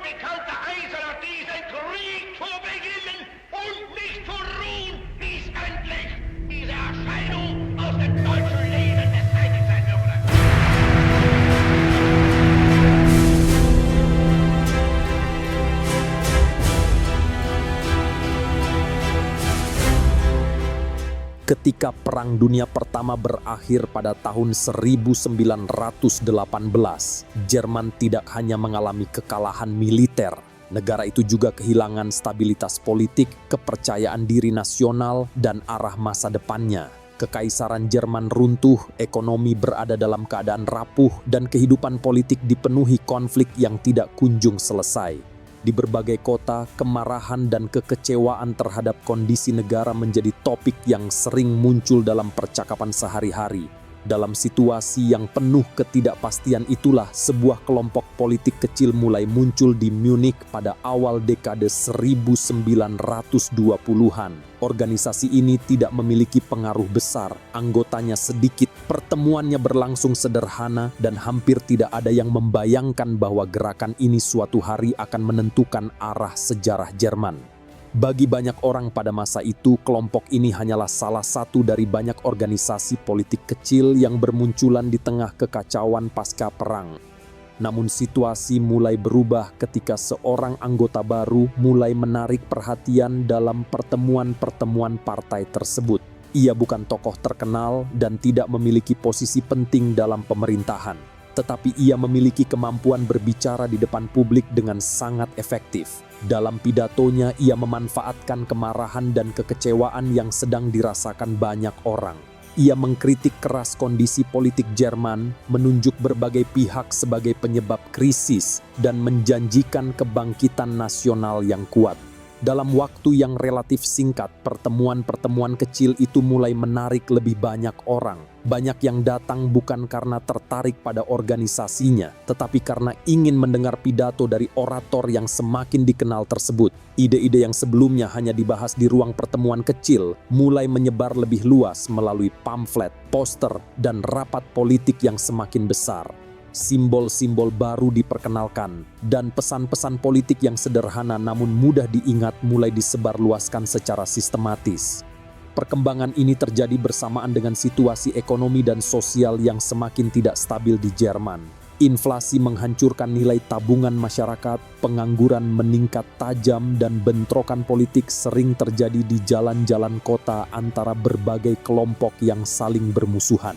wohlbekannte Eiserner diesen Krieg zu beginnen und nicht zu ruhen, bis endlich diese Erscheinung aus dem deutschen Leben beseitigt sein würde. Ketika Perang Dunia Pertama berakhir pada tahun 1918, Jerman tidak hanya mengalami kekalahan militer, negara itu juga kehilangan stabilitas politik, kepercayaan diri nasional, dan arah masa depannya. Kekaisaran Jerman runtuh, ekonomi berada dalam keadaan rapuh, dan kehidupan politik dipenuhi konflik yang tidak kunjung selesai. Di berbagai kota, kemarahan dan kekecewaan terhadap kondisi negara menjadi topik yang sering muncul dalam percakapan sehari-hari. Dalam situasi yang penuh ketidakpastian itulah sebuah kelompok politik kecil mulai muncul di Munich pada awal dekade 1920-an. Organisasi ini tidak memiliki pengaruh besar, anggotanya sedikit, pertemuannya berlangsung sederhana, dan hampir tidak ada yang membayangkan bahwa gerakan ini suatu hari akan menentukan arah sejarah Jerman. Bagi banyak orang pada masa itu, kelompok ini hanyalah salah satu dari banyak organisasi politik kecil yang bermunculan di tengah kekacauan pasca perang. Namun situasi mulai berubah ketika seorang anggota baru mulai menarik perhatian dalam pertemuan-pertemuan partai tersebut. Ia bukan tokoh terkenal dan tidak memiliki posisi penting dalam pemerintahan, tetapi ia memiliki kemampuan berbicara di depan publik dengan sangat efektif. Dalam pidatonya, ia memanfaatkan kemarahan dan kekecewaan yang sedang dirasakan banyak orang. Ia mengkritik keras kondisi politik Jerman, menunjuk berbagai pihak sebagai penyebab krisis, dan menjanjikan kebangkitan nasional yang kuat. Dalam waktu yang relatif singkat, pertemuan-pertemuan kecil itu mulai menarik lebih banyak orang. Banyak yang datang bukan karena tertarik pada organisasinya, tetapi karena ingin mendengar pidato dari orator yang semakin dikenal tersebut. Ide-ide yang sebelumnya hanya dibahas di ruang pertemuan kecil, mulai menyebar lebih luas melalui pamflet, poster, dan rapat politik yang semakin besar. Simbol-simbol baru diperkenalkan, dan pesan-pesan politik yang sederhana namun mudah diingat mulai disebarluaskan secara sistematis. Perkembangan ini terjadi bersamaan dengan situasi ekonomi dan sosial yang semakin tidak stabil di Jerman. Inflasi menghancurkan nilai tabungan masyarakat, pengangguran meningkat tajam, dan bentrokan politik sering terjadi di jalan-jalan kota antara berbagai kelompok yang saling bermusuhan.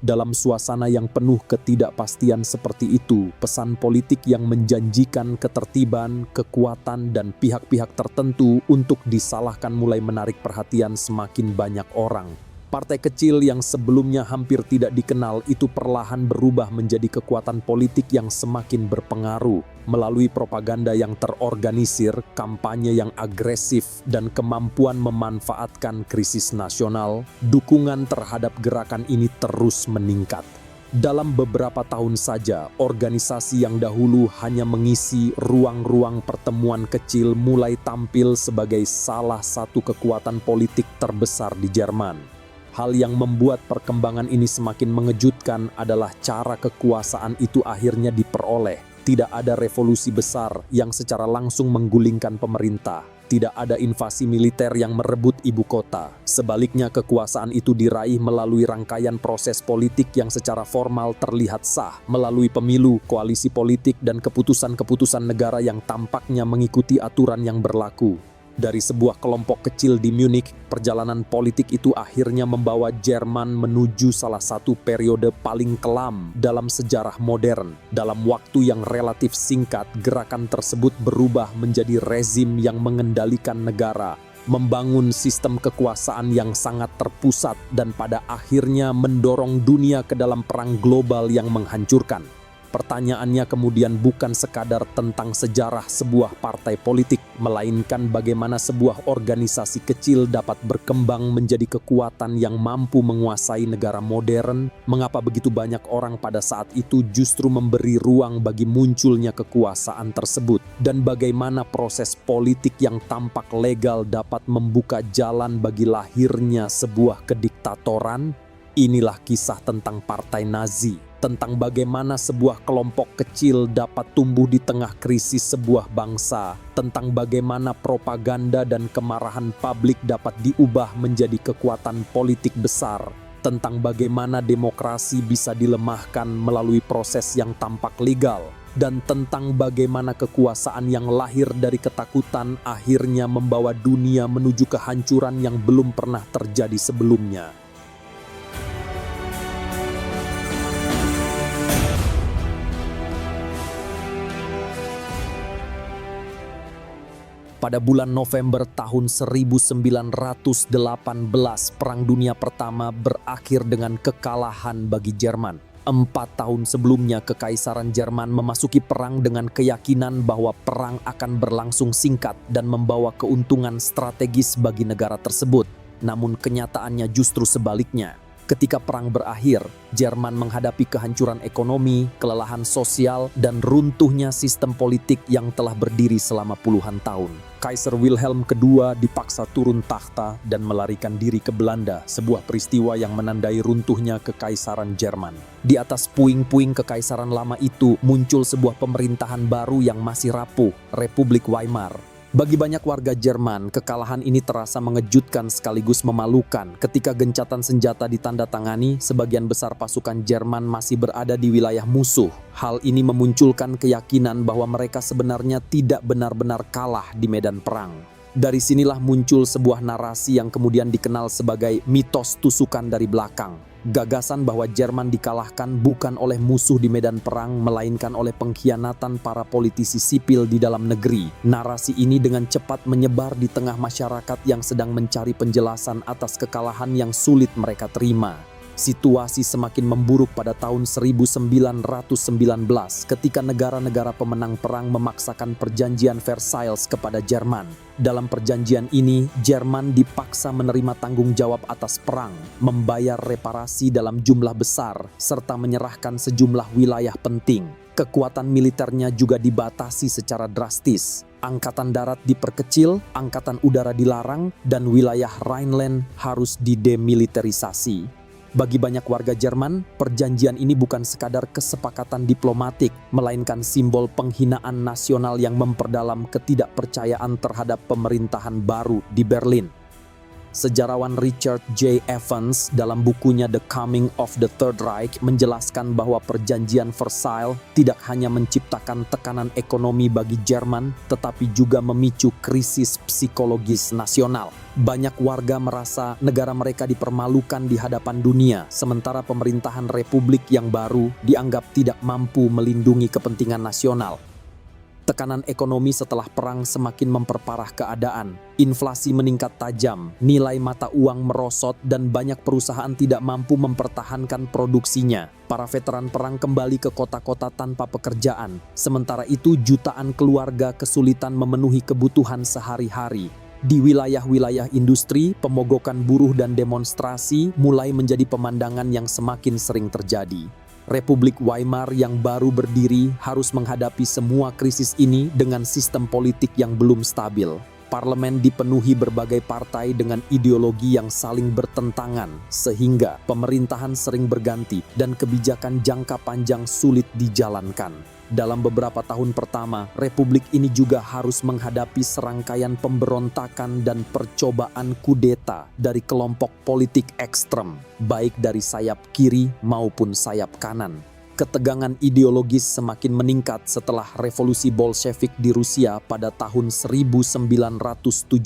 Dalam suasana yang penuh ketidakpastian seperti itu, pesan politik yang menjanjikan ketertiban, kekuatan, dan pihak-pihak tertentu untuk disalahkan mulai menarik perhatian semakin banyak orang. Partai kecil yang sebelumnya hampir tidak dikenal itu perlahan berubah menjadi kekuatan politik yang semakin berpengaruh. Melalui propaganda yang terorganisir, kampanye yang agresif, dan kemampuan memanfaatkan krisis nasional, dukungan terhadap gerakan ini terus meningkat. Dalam beberapa tahun saja, organisasi yang dahulu hanya mengisi ruang-ruang pertemuan kecil mulai tampil sebagai salah satu kekuatan politik terbesar di Jerman. Hal yang membuat perkembangan ini semakin mengejutkan adalah cara kekuasaan itu akhirnya diperoleh. Tidak ada revolusi besar yang secara langsung menggulingkan pemerintah. Tidak ada invasi militer yang merebut ibu kota. Sebaliknya, kekuasaan itu diraih melalui rangkaian proses politik yang secara formal terlihat sah, melalui pemilu, koalisi politik, dan keputusan-keputusan negara yang tampaknya mengikuti aturan yang berlaku. Dari sebuah kelompok kecil di Munich, perjalanan politik itu akhirnya membawa Jerman menuju salah satu periode paling kelam dalam sejarah modern. Dalam waktu yang relatif singkat, gerakan tersebut berubah menjadi rezim yang mengendalikan negara, membangun sistem kekuasaan yang sangat terpusat, dan pada akhirnya mendorong dunia ke dalam perang global yang menghancurkan. Pertanyaannya kemudian bukan sekadar tentang sejarah sebuah partai politik, melainkan bagaimana sebuah organisasi kecil dapat berkembang menjadi kekuatan yang mampu menguasai negara modern, mengapa begitu banyak orang pada saat itu justru memberi ruang bagi munculnya kekuasaan tersebut, dan bagaimana proses politik yang tampak legal dapat membuka jalan bagi lahirnya sebuah kediktatoran. Inilah kisah tentang Partai Nazi. tentang bagaimana sebuah kelompok kecil dapat tumbuh di tengah krisis sebuah bangsa, tentang bagaimana propaganda dan kemarahan publik dapat diubah menjadi kekuatan politik besar, tentang bagaimana demokrasi bisa dilemahkan melalui proses yang tampak legal, dan tentang bagaimana kekuasaan yang lahir dari ketakutan akhirnya membawa dunia menuju kehancuran yang belum pernah terjadi sebelumnya. Pada bulan November tahun 1918, Perang Dunia Pertama berakhir dengan kekalahan bagi Jerman. 4 tahun sebelumnya, Kekaisaran Jerman memasuki perang dengan keyakinan bahwa perang akan berlangsung singkat dan membawa keuntungan strategis bagi negara tersebut. Namun kenyataannya justru sebaliknya. Ketika perang berakhir, Jerman menghadapi kehancuran ekonomi, kelelahan sosial, dan runtuhnya sistem politik yang telah berdiri selama puluhan tahun. Kaiser Wilhelm II dipaksa turun takhta dan melarikan diri ke Belanda, sebuah peristiwa yang menandai runtuhnya Kekaisaran Jerman. Di atas puing-puing Kekaisaran lama itu muncul sebuah pemerintahan baru yang masih rapuh, Republik Weimar. Bagi banyak warga Jerman, kekalahan ini terasa mengejutkan sekaligus memalukan. Ketika gencatan senjata ditandatangani, sebagian besar pasukan Jerman masih berada di wilayah musuh. Hal ini memunculkan keyakinan bahwa mereka sebenarnya tidak benar-benar kalah di medan perang. Dari sinilah muncul sebuah narasi yang kemudian dikenal sebagai mitos tusukan dari belakang. Gagasan bahwa Jerman dikalahkan bukan oleh musuh di medan perang, melainkan oleh pengkhianatan para politisi sipil di dalam negeri. Narasi ini dengan cepat menyebar di tengah masyarakat yang sedang mencari penjelasan atas kekalahan yang sulit mereka terima. Situasi semakin memburuk pada tahun 1919 ketika negara-negara pemenang perang memaksakan perjanjian Versailles kepada Jerman. Dalam perjanjian ini, Jerman dipaksa menerima tanggung jawab atas perang, membayar reparasi dalam jumlah besar, serta menyerahkan sejumlah wilayah penting. Kekuatan militernya juga dibatasi secara drastis. Angkatan darat diperkecil, angkatan udara dilarang, dan wilayah Rhineland harus didemilitarisasi. Bagi banyak warga Jerman, perjanjian ini bukan sekadar kesepakatan diplomatik, melainkan simbol penghinaan nasional yang memperdalam ketidakpercayaan terhadap pemerintahan baru di Berlin. Sejarawan Richard J. Evans dalam bukunya The Coming of the Third Reich menjelaskan bahwa perjanjian Versailles tidak hanya menciptakan tekanan ekonomi bagi Jerman, tetapi juga memicu krisis psikologis nasional. Banyak warga merasa negara mereka dipermalukan di hadapan dunia, sementara pemerintahan republik yang baru dianggap tidak mampu melindungi kepentingan nasional. Tekanan ekonomi setelah perang semakin memperparah keadaan. Inflasi meningkat tajam, nilai mata uang merosot, dan banyak perusahaan tidak mampu mempertahankan produksinya. Para veteran perang kembali ke kota-kota tanpa pekerjaan. Sementara itu, jutaan keluarga kesulitan memenuhi kebutuhan sehari-hari. Di wilayah-wilayah industri, pemogokan buruh dan demonstrasi mulai menjadi pemandangan yang semakin sering terjadi. Republik Weimar yang baru berdiri harus menghadapi semua krisis ini dengan sistem politik yang belum stabil. Parlemen dipenuhi berbagai partai dengan ideologi yang saling bertentangan, sehingga pemerintahan sering berganti dan kebijakan jangka panjang sulit dijalankan. Dalam beberapa tahun pertama, republik ini juga harus menghadapi serangkaian pemberontakan dan percobaan kudeta dari kelompok politik ekstrem, baik dari sayap kiri maupun sayap kanan. Ketegangan ideologis semakin meningkat setelah revolusi Bolshevik di Rusia pada tahun 1917.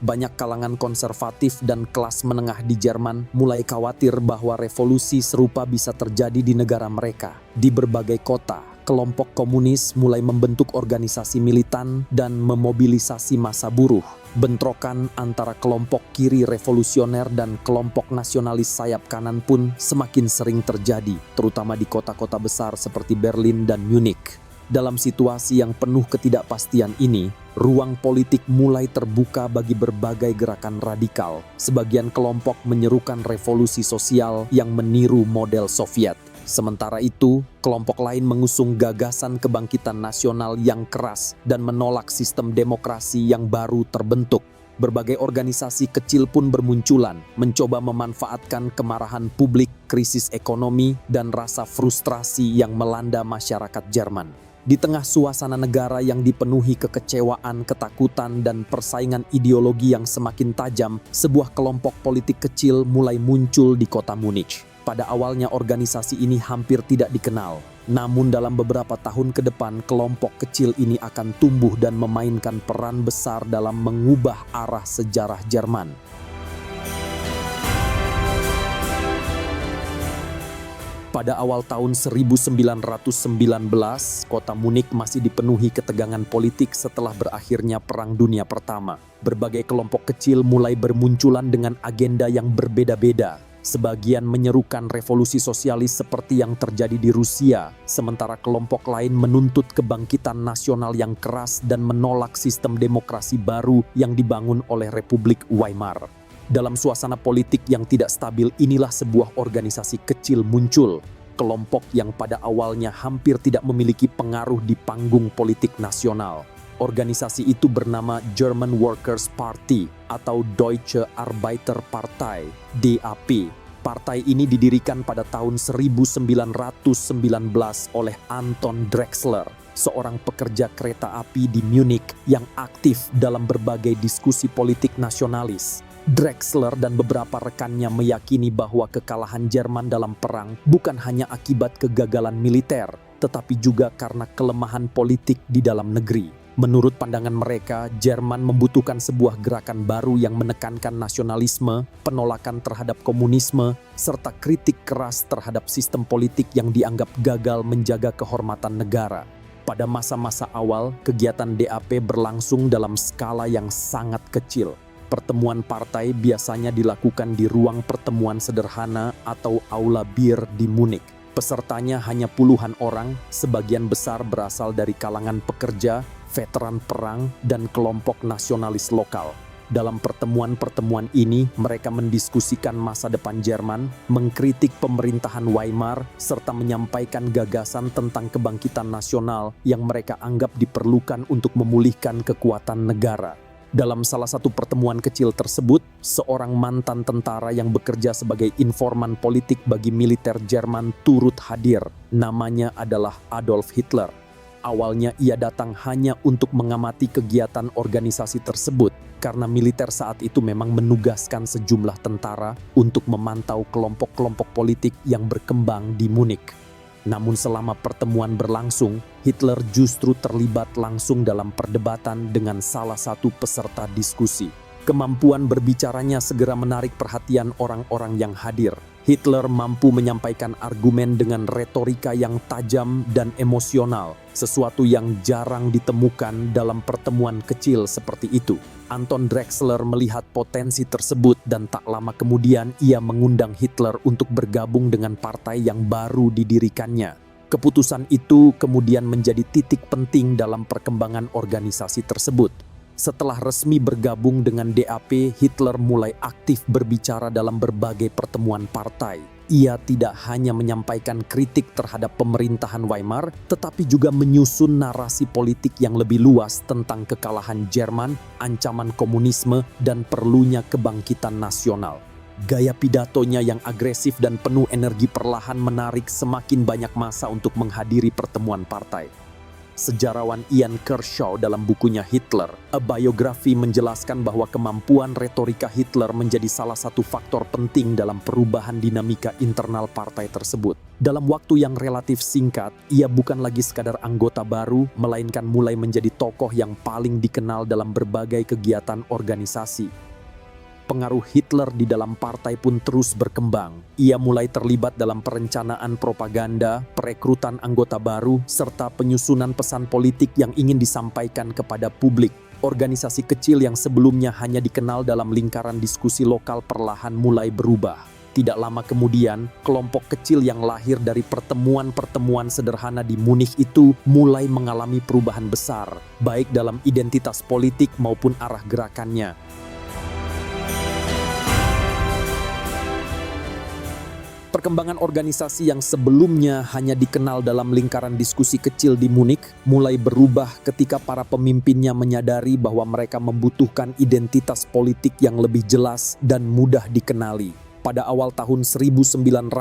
Banyak kalangan konservatif dan kelas menengah di Jerman mulai khawatir bahwa revolusi serupa bisa terjadi di negara mereka. Di berbagai kota, kelompok komunis mulai membentuk organisasi militan dan memobilisasi massa buruh. Bentrokan antara kelompok kiri revolusioner dan kelompok nasionalis sayap kanan pun semakin sering terjadi, terutama di kota-kota besar seperti Berlin dan Munich. Dalam situasi yang penuh ketidakpastian ini, ruang politik mulai terbuka bagi berbagai gerakan radikal. Sebagian kelompok menyerukan revolusi sosial yang meniru model Soviet. Sementara itu, kelompok lain mengusung gagasan kebangkitan nasional yang keras dan menolak sistem demokrasi yang baru terbentuk. Berbagai organisasi kecil pun bermunculan, mencoba memanfaatkan kemarahan publik, krisis ekonomi, dan rasa frustrasi yang melanda masyarakat Jerman. Di tengah suasana negara yang dipenuhi kekecewaan, ketakutan, dan persaingan ideologi yang semakin tajam, sebuah kelompok politik kecil mulai muncul di kota Munich. Pada awalnya organisasi ini hampir tidak dikenal. Namun dalam beberapa tahun ke depan, kelompok kecil ini akan tumbuh dan memainkan peran besar dalam mengubah arah sejarah Jerman. Pada awal tahun 1919, kota Munich masih dipenuhi ketegangan politik setelah berakhirnya Perang Dunia Pertama. Berbagai kelompok kecil mulai bermunculan dengan agenda yang berbeda-beda. Sebagian menyerukan revolusi sosialis seperti yang terjadi di Rusia, sementara kelompok lain menuntut kebangkitan nasional yang keras dan menolak sistem demokrasi baru yang dibangun oleh Republik Weimar. Dalam suasana politik yang tidak stabil inilah sebuah organisasi kecil muncul, kelompok yang pada awalnya hampir tidak memiliki pengaruh di panggung politik nasional. Organisasi itu bernama German Workers' Party atau Deutsche Arbeiterpartei (DAP). Partai ini didirikan pada tahun 1919 oleh Anton Drexler, seorang pekerja kereta api di Munich yang aktif dalam berbagai diskusi politik nasionalis. Drexler dan beberapa rekannya meyakini bahwa kekalahan Jerman dalam perang bukan hanya akibat kegagalan militer, tetapi juga karena kelemahan politik di dalam negeri. Menurut pandangan mereka, Jerman membutuhkan sebuah gerakan baru yang menekankan nasionalisme, penolakan terhadap komunisme, serta kritik keras terhadap sistem politik yang dianggap gagal menjaga kehormatan negara. Pada masa-masa awal, kegiatan DAP berlangsung dalam skala yang sangat kecil. Pertemuan partai biasanya dilakukan di ruang pertemuan sederhana atau aula bir di Munich. Pesertanya hanya puluhan orang, sebagian besar berasal dari kalangan pekerja, veteran perang, dan kelompok nasionalis lokal. Dalam pertemuan-pertemuan ini, mereka mendiskusikan masa depan Jerman, mengkritik pemerintahan Weimar, serta menyampaikan gagasan tentang kebangkitan nasional yang mereka anggap diperlukan untuk memulihkan kekuatan negara. Dalam salah satu pertemuan kecil tersebut, seorang mantan tentara yang bekerja sebagai informan politik bagi militer Jerman turut hadir. Namanya adalah Adolf Hitler. Awalnya ia datang hanya untuk mengamati kegiatan organisasi tersebut, karena militer saat itu memang menugaskan sejumlah tentara untuk memantau kelompok-kelompok politik yang berkembang di Munich. Namun selama pertemuan berlangsung, Hitler justru terlibat langsung dalam perdebatan dengan salah satu peserta diskusi. Kemampuan berbicaranya segera menarik perhatian orang-orang yang hadir. Hitler mampu menyampaikan argumen dengan retorika yang tajam dan emosional, sesuatu yang jarang ditemukan dalam pertemuan kecil seperti itu. Anton Drexler melihat potensi tersebut dan tak lama kemudian ia mengundang Hitler untuk bergabung dengan partai yang baru didirikannya. Keputusan itu kemudian menjadi titik penting dalam perkembangan organisasi tersebut. Setelah resmi bergabung dengan DAP, Hitler mulai aktif berbicara dalam berbagai pertemuan partai. Ia tidak hanya menyampaikan kritik terhadap pemerintahan Weimar, tetapi juga menyusun narasi politik yang lebih luas tentang kekalahan Jerman, ancaman komunisme, dan perlunya kebangkitan nasional. Gaya pidatonya yang agresif dan penuh energi perlahan menarik semakin banyak massa untuk menghadiri pertemuan partai. Sejarawan Ian Kershaw dalam bukunya Hitler, A Biography menjelaskan bahwa kemampuan retorika Hitler menjadi salah satu faktor penting dalam perubahan dinamika internal partai tersebut. Dalam waktu yang relatif singkat, ia bukan lagi sekadar anggota baru, melainkan mulai menjadi tokoh yang paling dikenal dalam berbagai kegiatan organisasi. Pengaruh Hitler di dalam partai pun terus berkembang. Ia mulai terlibat dalam perencanaan propaganda, perekrutan anggota baru, serta penyusunan pesan politik yang ingin disampaikan kepada publik. Organisasi kecil yang sebelumnya hanya dikenal dalam lingkaran diskusi lokal perlahan mulai berubah. Tidak lama kemudian, kelompok kecil yang lahir dari pertemuan-pertemuan sederhana di Munich itu mulai mengalami perubahan besar, baik dalam identitas politik maupun arah gerakannya. Perkembangan organisasi yang sebelumnya hanya dikenal dalam lingkaran diskusi kecil di Munich mulai berubah ketika para pemimpinnya menyadari bahwa mereka membutuhkan identitas politik yang lebih jelas dan mudah dikenali. Pada awal tahun 1920,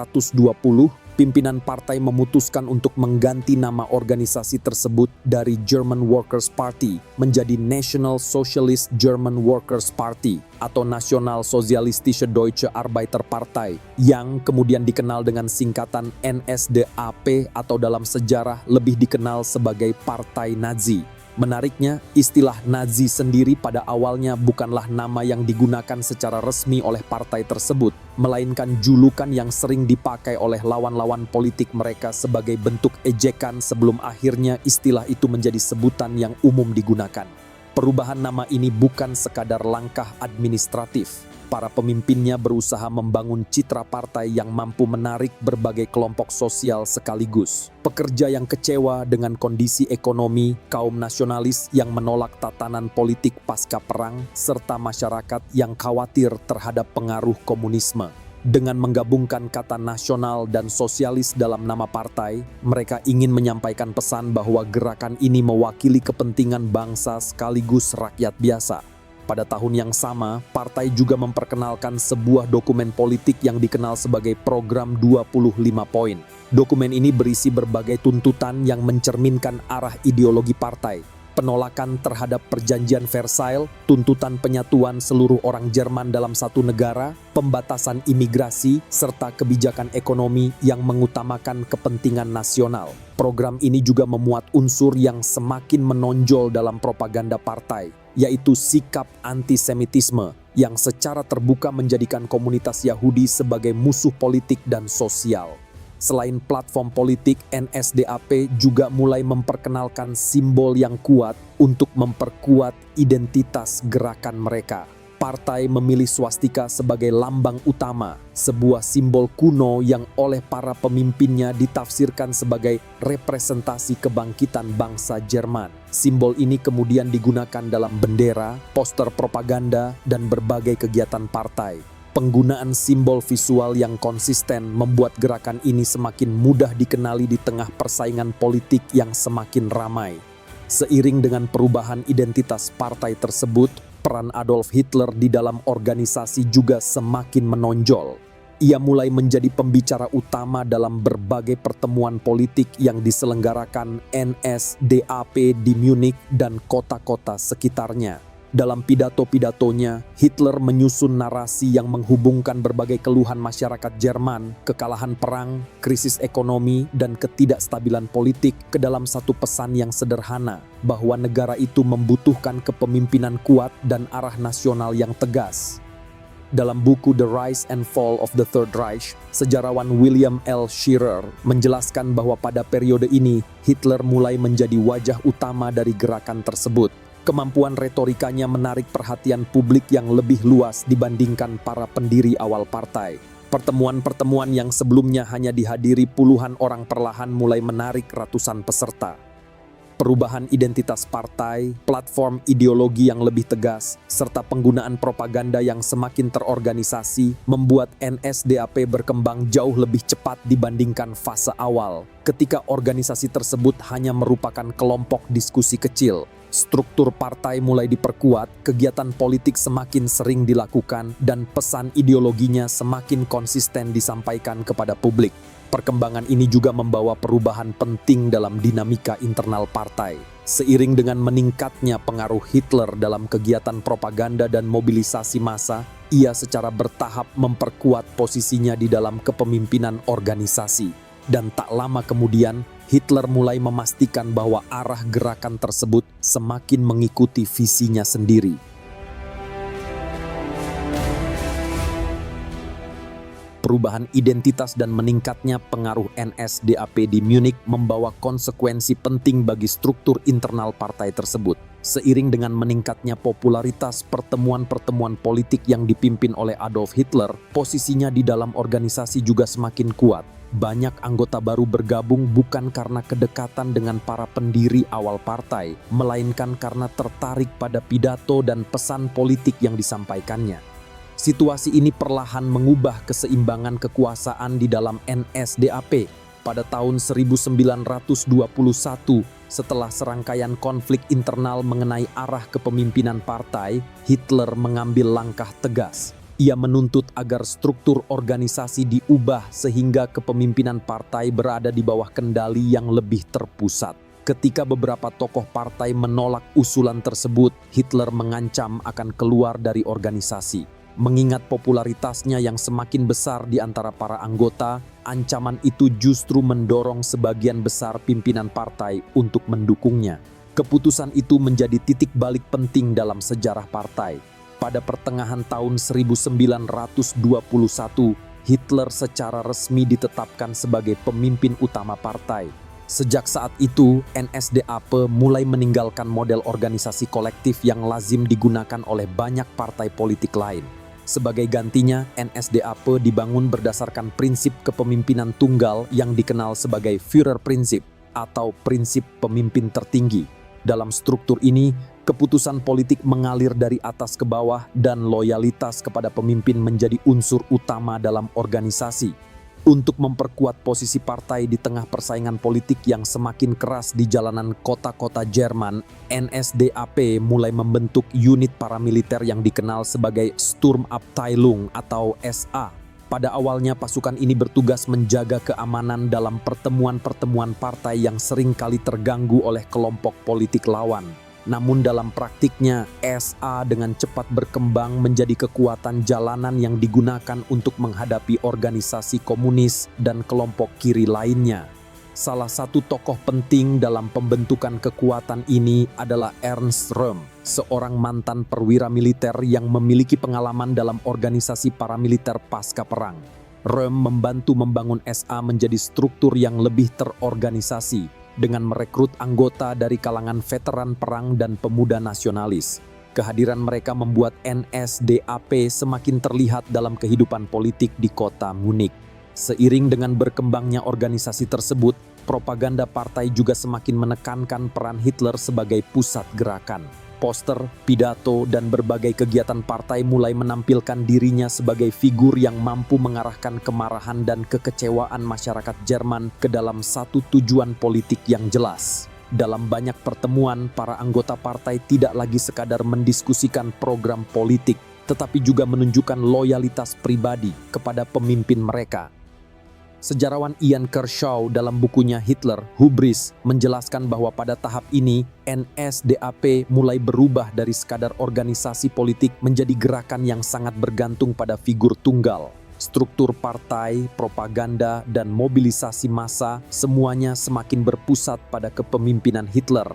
pimpinan partai memutuskan untuk mengganti nama organisasi tersebut dari German Workers' Party menjadi National Socialist German Workers' Party atau Nationalsozialistische Deutsche Arbeiterpartei yang kemudian dikenal dengan singkatan NSDAP atau dalam sejarah lebih dikenal sebagai Partai Nazi. Menariknya, istilah Nazi sendiri pada awalnya bukanlah nama yang digunakan secara resmi oleh partai tersebut, melainkan julukan yang sering dipakai oleh lawan-lawan politik mereka sebagai bentuk ejekan sebelum akhirnya istilah itu menjadi sebutan yang umum digunakan. Perubahan nama ini bukan sekadar langkah administratif. Para pemimpinnya berusaha membangun citra partai yang mampu menarik berbagai kelompok sosial sekaligus. Pekerja yang kecewa dengan kondisi ekonomi, kaum nasionalis yang menolak tatanan politik pasca perang, serta masyarakat yang khawatir terhadap pengaruh komunisme. Dengan menggabungkan kata nasional dan sosialis dalam nama partai, mereka ingin menyampaikan pesan bahwa gerakan ini mewakili kepentingan bangsa sekaligus rakyat biasa. Pada tahun yang sama, partai juga memperkenalkan sebuah dokumen politik yang dikenal sebagai Program 25 Poin. Dokumen ini berisi berbagai tuntutan yang mencerminkan arah ideologi partai. Penolakan terhadap Perjanjian Versailles, tuntutan penyatuan seluruh orang Jerman dalam satu negara, pembatasan imigrasi, serta kebijakan ekonomi yang mengutamakan kepentingan nasional. Program ini juga memuat unsur yang semakin menonjol dalam propaganda partai, yaitu sikap antisemitisme yang secara terbuka menjadikan komunitas Yahudi sebagai musuh politik dan sosial. Selain platform politik, NSDAP juga mulai memperkenalkan simbol yang kuat untuk memperkuat identitas gerakan mereka. Partai memilih swastika sebagai lambang utama, sebuah simbol kuno yang oleh para pemimpinnya ditafsirkan sebagai representasi kebangkitan bangsa Jerman. Simbol ini kemudian digunakan dalam bendera, poster propaganda, dan berbagai kegiatan partai. Penggunaan simbol visual yang konsisten membuat gerakan ini semakin mudah dikenali di tengah persaingan politik yang semakin ramai. Seiring dengan perubahan identitas partai tersebut, peran Adolf Hitler di dalam organisasi juga semakin menonjol. Ia mulai menjadi pembicara utama dalam berbagai pertemuan politik yang diselenggarakan NSDAP di Munich dan kota-kota sekitarnya. Dalam pidato-pidatonya, Hitler menyusun narasi yang menghubungkan berbagai keluhan masyarakat Jerman, kekalahan perang, krisis ekonomi, dan ketidakstabilan politik ke dalam satu pesan yang sederhana, bahwa negara itu membutuhkan kepemimpinan kuat dan arah nasional yang tegas. Dalam buku The Rise and Fall of the Third Reich, sejarawan William L. Shirer menjelaskan bahwa pada periode ini, Hitler mulai menjadi wajah utama dari gerakan tersebut. Kemampuan retorikanya menarik perhatian publik yang lebih luas dibandingkan para pendiri awal partai. Pertemuan-pertemuan yang sebelumnya hanya dihadiri puluhan orang perlahan mulai menarik ratusan peserta. Perubahan identitas partai, platform ideologi yang lebih tegas, serta penggunaan propaganda yang semakin terorganisasi membuat NSDAP berkembang jauh lebih cepat dibandingkan fase awal, ketika organisasi tersebut hanya merupakan kelompok diskusi kecil. Struktur partai mulai diperkuat, kegiatan politik semakin sering dilakukan, dan pesan ideologinya semakin konsisten disampaikan kepada publik. Perkembangan ini juga membawa perubahan penting dalam dinamika internal partai. Seiring dengan meningkatnya pengaruh Hitler dalam kegiatan propaganda dan mobilisasi massa, ia secara bertahap memperkuat posisinya di dalam kepemimpinan organisasi. Dan tak lama kemudian, Hitler mulai memastikan bahwa arah gerakan tersebut semakin mengikuti visinya sendiri. Perubahan identitas dan meningkatnya pengaruh NSDAP di Munich membawa konsekuensi penting bagi struktur internal partai tersebut. Seiring dengan meningkatnya popularitas pertemuan-pertemuan politik yang dipimpin oleh Adolf Hitler, posisinya di dalam organisasi juga semakin kuat. Banyak anggota baru bergabung bukan karena kedekatan dengan para pendiri awal partai, melainkan karena tertarik pada pidato dan pesan politik yang disampaikannya. Situasi ini perlahan mengubah keseimbangan kekuasaan di dalam NSDAP. Pada tahun 1921, setelah serangkaian konflik internal mengenai arah kepemimpinan partai, Hitler mengambil langkah tegas. Ia menuntut agar struktur organisasi diubah sehingga kepemimpinan partai berada di bawah kendali yang lebih terpusat. Ketika beberapa tokoh partai menolak usulan tersebut, Hitler mengancam akan keluar dari organisasi. Mengingat popularitasnya yang semakin besar di antara para anggota, ancaman itu justru mendorong sebagian besar pimpinan partai untuk mendukungnya. Keputusan itu menjadi titik balik penting dalam sejarah partai. Pada pertengahan tahun 1921, Hitler secara resmi ditetapkan sebagai pemimpin utama partai. Sejak saat itu, NSDAP mulai meninggalkan model organisasi kolektif yang lazim digunakan oleh banyak partai politik lain. Sebagai gantinya, NSDAP dibangun berdasarkan prinsip kepemimpinan tunggal yang dikenal sebagai Führerprinzip atau prinsip pemimpin tertinggi. Dalam struktur ini, keputusan politik mengalir dari atas ke bawah dan loyalitas kepada pemimpin menjadi unsur utama dalam organisasi. Untuk memperkuat posisi partai di tengah persaingan politik yang semakin keras di jalanan kota-kota Jerman, NSDAP mulai membentuk unit paramiliter yang dikenal sebagai Sturmabteilung atau SA. Pada awalnya pasukan ini bertugas menjaga keamanan dalam pertemuan-pertemuan partai yang seringkali terganggu oleh kelompok politik lawan. Namun dalam praktiknya, SA dengan cepat berkembang menjadi kekuatan jalanan yang digunakan untuk menghadapi organisasi komunis dan kelompok kiri lainnya. Salah satu tokoh penting dalam pembentukan kekuatan ini adalah Ernst Röhm, seorang mantan perwira militer yang memiliki pengalaman dalam organisasi paramiliter pasca perang. Röhm membantu membangun SA menjadi struktur yang lebih terorganisasi, dengan merekrut anggota dari kalangan veteran perang dan pemuda nasionalis. Kehadiran mereka membuat NSDAP semakin terlihat dalam kehidupan politik di kota Munich. Seiring dengan berkembangnya organisasi tersebut, propaganda partai juga semakin menekankan peran Hitler sebagai pusat gerakan. Poster, pidato, dan berbagai kegiatan partai mulai menampilkan dirinya sebagai figur yang mampu mengarahkan kemarahan dan kekecewaan masyarakat Jerman ke dalam satu tujuan politik yang jelas. Dalam banyak pertemuan, para anggota partai tidak lagi sekadar mendiskusikan program politik, tetapi juga menunjukkan loyalitas pribadi kepada pemimpin mereka. Sejarawan Ian Kershaw dalam bukunya Hitler, Hubris menjelaskan bahwa pada tahap ini NSDAP mulai berubah dari sekadar organisasi politik menjadi gerakan yang sangat bergantung pada figur tunggal. Struktur partai, propaganda, dan mobilisasi massa semuanya semakin berpusat pada kepemimpinan Hitler.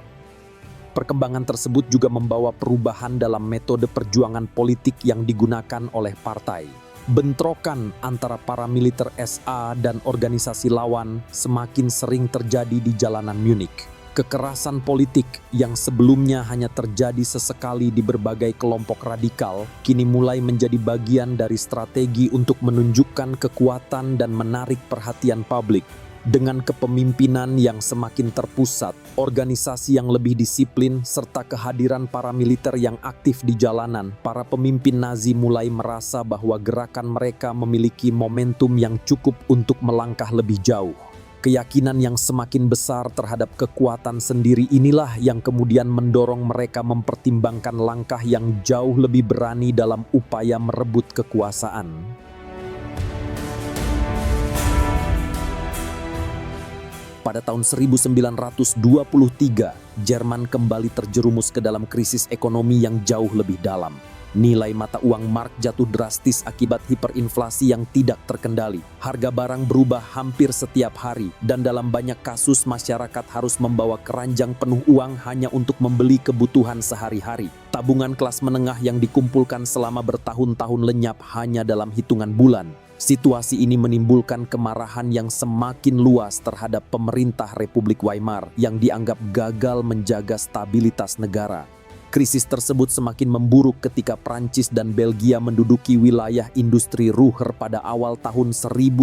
Perkembangan tersebut juga membawa perubahan dalam metode perjuangan politik yang digunakan oleh partai. Bentrokan antara paramiliter SA dan organisasi lawan semakin sering terjadi di jalanan Munich. Kekerasan politik yang sebelumnya hanya terjadi sesekali di berbagai kelompok radikal, kini mulai menjadi bagian dari strategi untuk menunjukkan kekuatan dan menarik perhatian publik. Dengan kepemimpinan yang semakin terpusat, organisasi yang lebih disiplin, serta kehadiran para militer yang aktif di jalanan, para pemimpin Nazi mulai merasa bahwa gerakan mereka memiliki momentum yang cukup untuk melangkah lebih jauh. Keyakinan yang semakin besar terhadap kekuatan sendiri inilah yang kemudian mendorong mereka mempertimbangkan langkah yang jauh lebih berani dalam upaya merebut kekuasaan. Pada tahun 1923, Jerman kembali terjerumus ke dalam krisis ekonomi yang jauh lebih dalam. Nilai mata uang mark jatuh drastis akibat hiperinflasi yang tidak terkendali. Harga barang berubah hampir setiap hari, dan dalam banyak kasus masyarakat harus membawa keranjang penuh uang hanya untuk membeli kebutuhan sehari-hari. Tabungan kelas menengah yang dikumpulkan selama bertahun-tahun lenyap hanya dalam hitungan bulan. Situasi ini menimbulkan kemarahan yang semakin luas terhadap pemerintah Republik Weimar yang dianggap gagal menjaga stabilitas negara. Krisis tersebut semakin memburuk ketika Prancis dan Belgia menduduki wilayah industri Ruhr pada awal tahun 1923.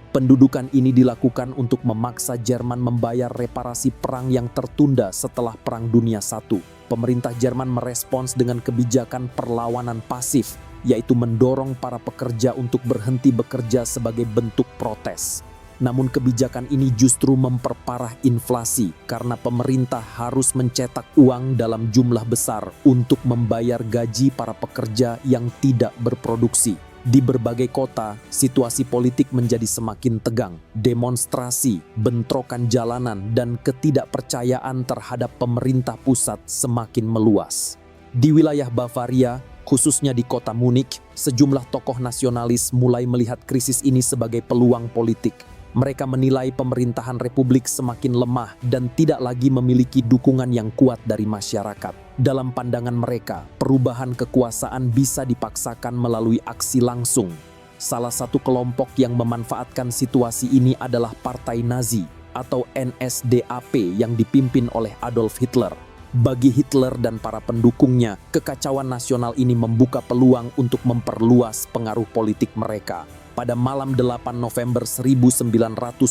Pendudukan ini dilakukan untuk memaksa Jerman membayar reparasi perang yang tertunda setelah Perang Dunia I. pemerintah Jerman merespons dengan kebijakan perlawanan pasif, yaitu mendorong para pekerja untuk berhenti bekerja sebagai bentuk protes. Namun kebijakan ini justru memperparah inflasi karena pemerintah harus mencetak uang dalam jumlah besar untuk membayar gaji para pekerja yang tidak berproduksi. Di berbagai kota, situasi politik menjadi semakin tegang. Demonstrasi, bentrokan jalanan, dan ketidakpercayaan terhadap pemerintah pusat semakin meluas. Di wilayah Bavaria, khususnya di kota Munich, sejumlah tokoh nasionalis mulai melihat krisis ini sebagai peluang politik. Mereka menilai pemerintahan republik semakin lemah dan tidak lagi memiliki dukungan yang kuat dari masyarakat. Dalam pandangan mereka, perubahan kekuasaan bisa dipaksakan melalui aksi langsung. Salah satu kelompok yang memanfaatkan situasi ini adalah Partai Nazi atau NSDAP yang dipimpin oleh Adolf Hitler. Bagi Hitler dan para pendukungnya, kekacauan nasional ini membuka peluang untuk memperluas pengaruh politik mereka. Pada malam 8 November 1923,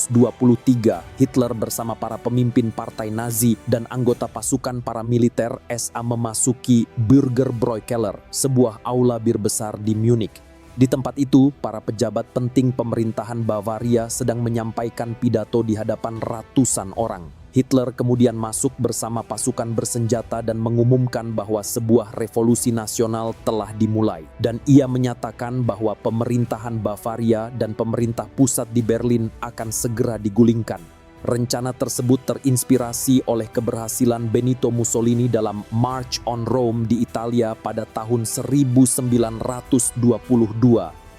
Hitler bersama para pemimpin Partai Nazi dan anggota pasukan paramiliter SA memasuki Bürgerbräukeller, sebuah aula bir besar di Munich. Di tempat itu, para pejabat penting pemerintahan Bavaria sedang menyampaikan pidato di hadapan ratusan orang. Hitler kemudian masuk bersama pasukan bersenjata dan mengumumkan bahwa sebuah revolusi nasional telah dimulai. Dan ia menyatakan bahwa pemerintahan Bavaria dan pemerintah pusat di Berlin akan segera digulingkan. Rencana tersebut terinspirasi oleh keberhasilan Benito Mussolini dalam March on Rome di Italia pada tahun 1922.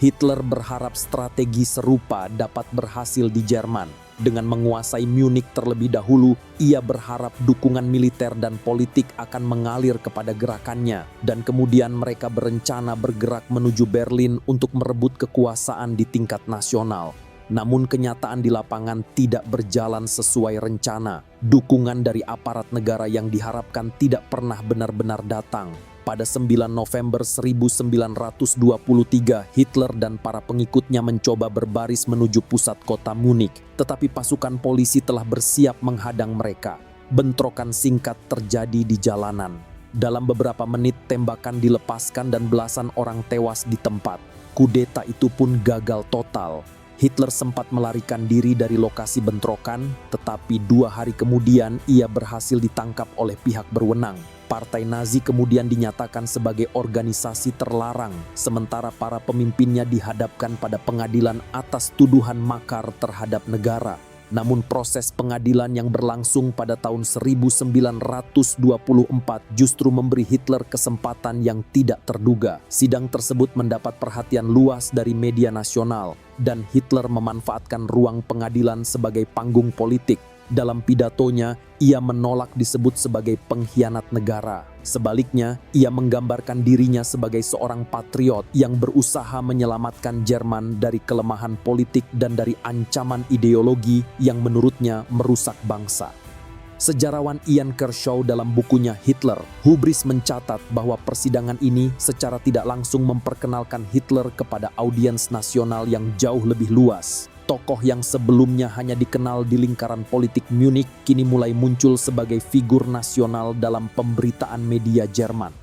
Hitler berharap strategi serupa dapat berhasil di Jerman. Dengan menguasai Munich terlebih dahulu, ia berharap dukungan militer dan politik akan mengalir kepada gerakannya, dan kemudian mereka berencana bergerak menuju Berlin untuk merebut kekuasaan di tingkat nasional. Namun kenyataan di lapangan tidak berjalan sesuai rencana. Dukungan dari aparat negara yang diharapkan tidak pernah benar-benar datang. Pada 9 November 1923, Hitler dan para pengikutnya mencoba berbaris menuju pusat kota Munich, tetapi pasukan polisi telah bersiap menghadang mereka. Bentrokan singkat terjadi di jalanan. Dalam beberapa menit, tembakan dilepaskan dan belasan orang tewas di tempat. Kudeta itu pun gagal total. Hitler sempat melarikan diri dari lokasi bentrokan, tetapi 2 hari kemudian ia berhasil ditangkap oleh pihak berwenang. Partai Nazi kemudian dinyatakan sebagai organisasi terlarang, sementara para pemimpinnya dihadapkan pada pengadilan atas tuduhan makar terhadap negara. Namun proses pengadilan yang berlangsung pada tahun 1924 justru memberi Hitler kesempatan yang tidak terduga. Sidang tersebut mendapat perhatian luas dari media nasional, dan Hitler memanfaatkan ruang pengadilan sebagai panggung politik. Dalam pidatonya, ia menolak disebut sebagai pengkhianat negara. Sebaliknya, ia menggambarkan dirinya sebagai seorang patriot yang berusaha menyelamatkan Jerman dari kelemahan politik dan dari ancaman ideologi yang menurutnya merusak bangsa. Sejarawan Ian Kershaw dalam bukunya Hitler, Hubris mencatat bahwa persidangan ini secara tidak langsung memperkenalkan Hitler kepada audiens nasional yang jauh lebih luas. Tokoh yang sebelumnya hanya dikenal di lingkaran politik Munich kini mulai muncul sebagai figur nasional dalam pemberitaan media Jerman.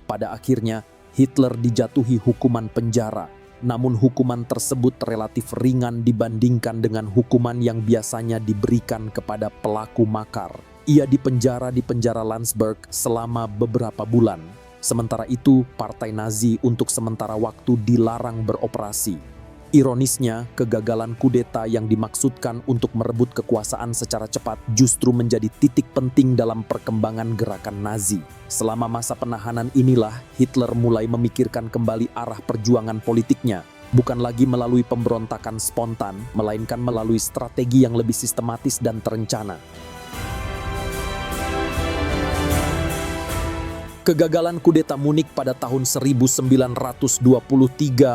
Pada akhirnya, Hitler dijatuhi hukuman penjara, namun hukuman tersebut relatif ringan dibandingkan dengan hukuman yang biasanya diberikan kepada pelaku makar. Ia dipenjara di penjara Landsberg selama beberapa bulan. Sementara itu, Partai Nazi untuk sementara waktu dilarang beroperasi. Ironisnya, kegagalan kudeta yang dimaksudkan untuk merebut kekuasaan secara cepat justru menjadi titik penting dalam perkembangan gerakan Nazi. Selama masa penahanan inilah, Hitler mulai memikirkan kembali arah perjuangan politiknya, bukan lagi melalui pemberontakan spontan, melainkan melalui strategi yang lebih sistematis dan terencana. Kegagalan kudeta Munich pada tahun 1923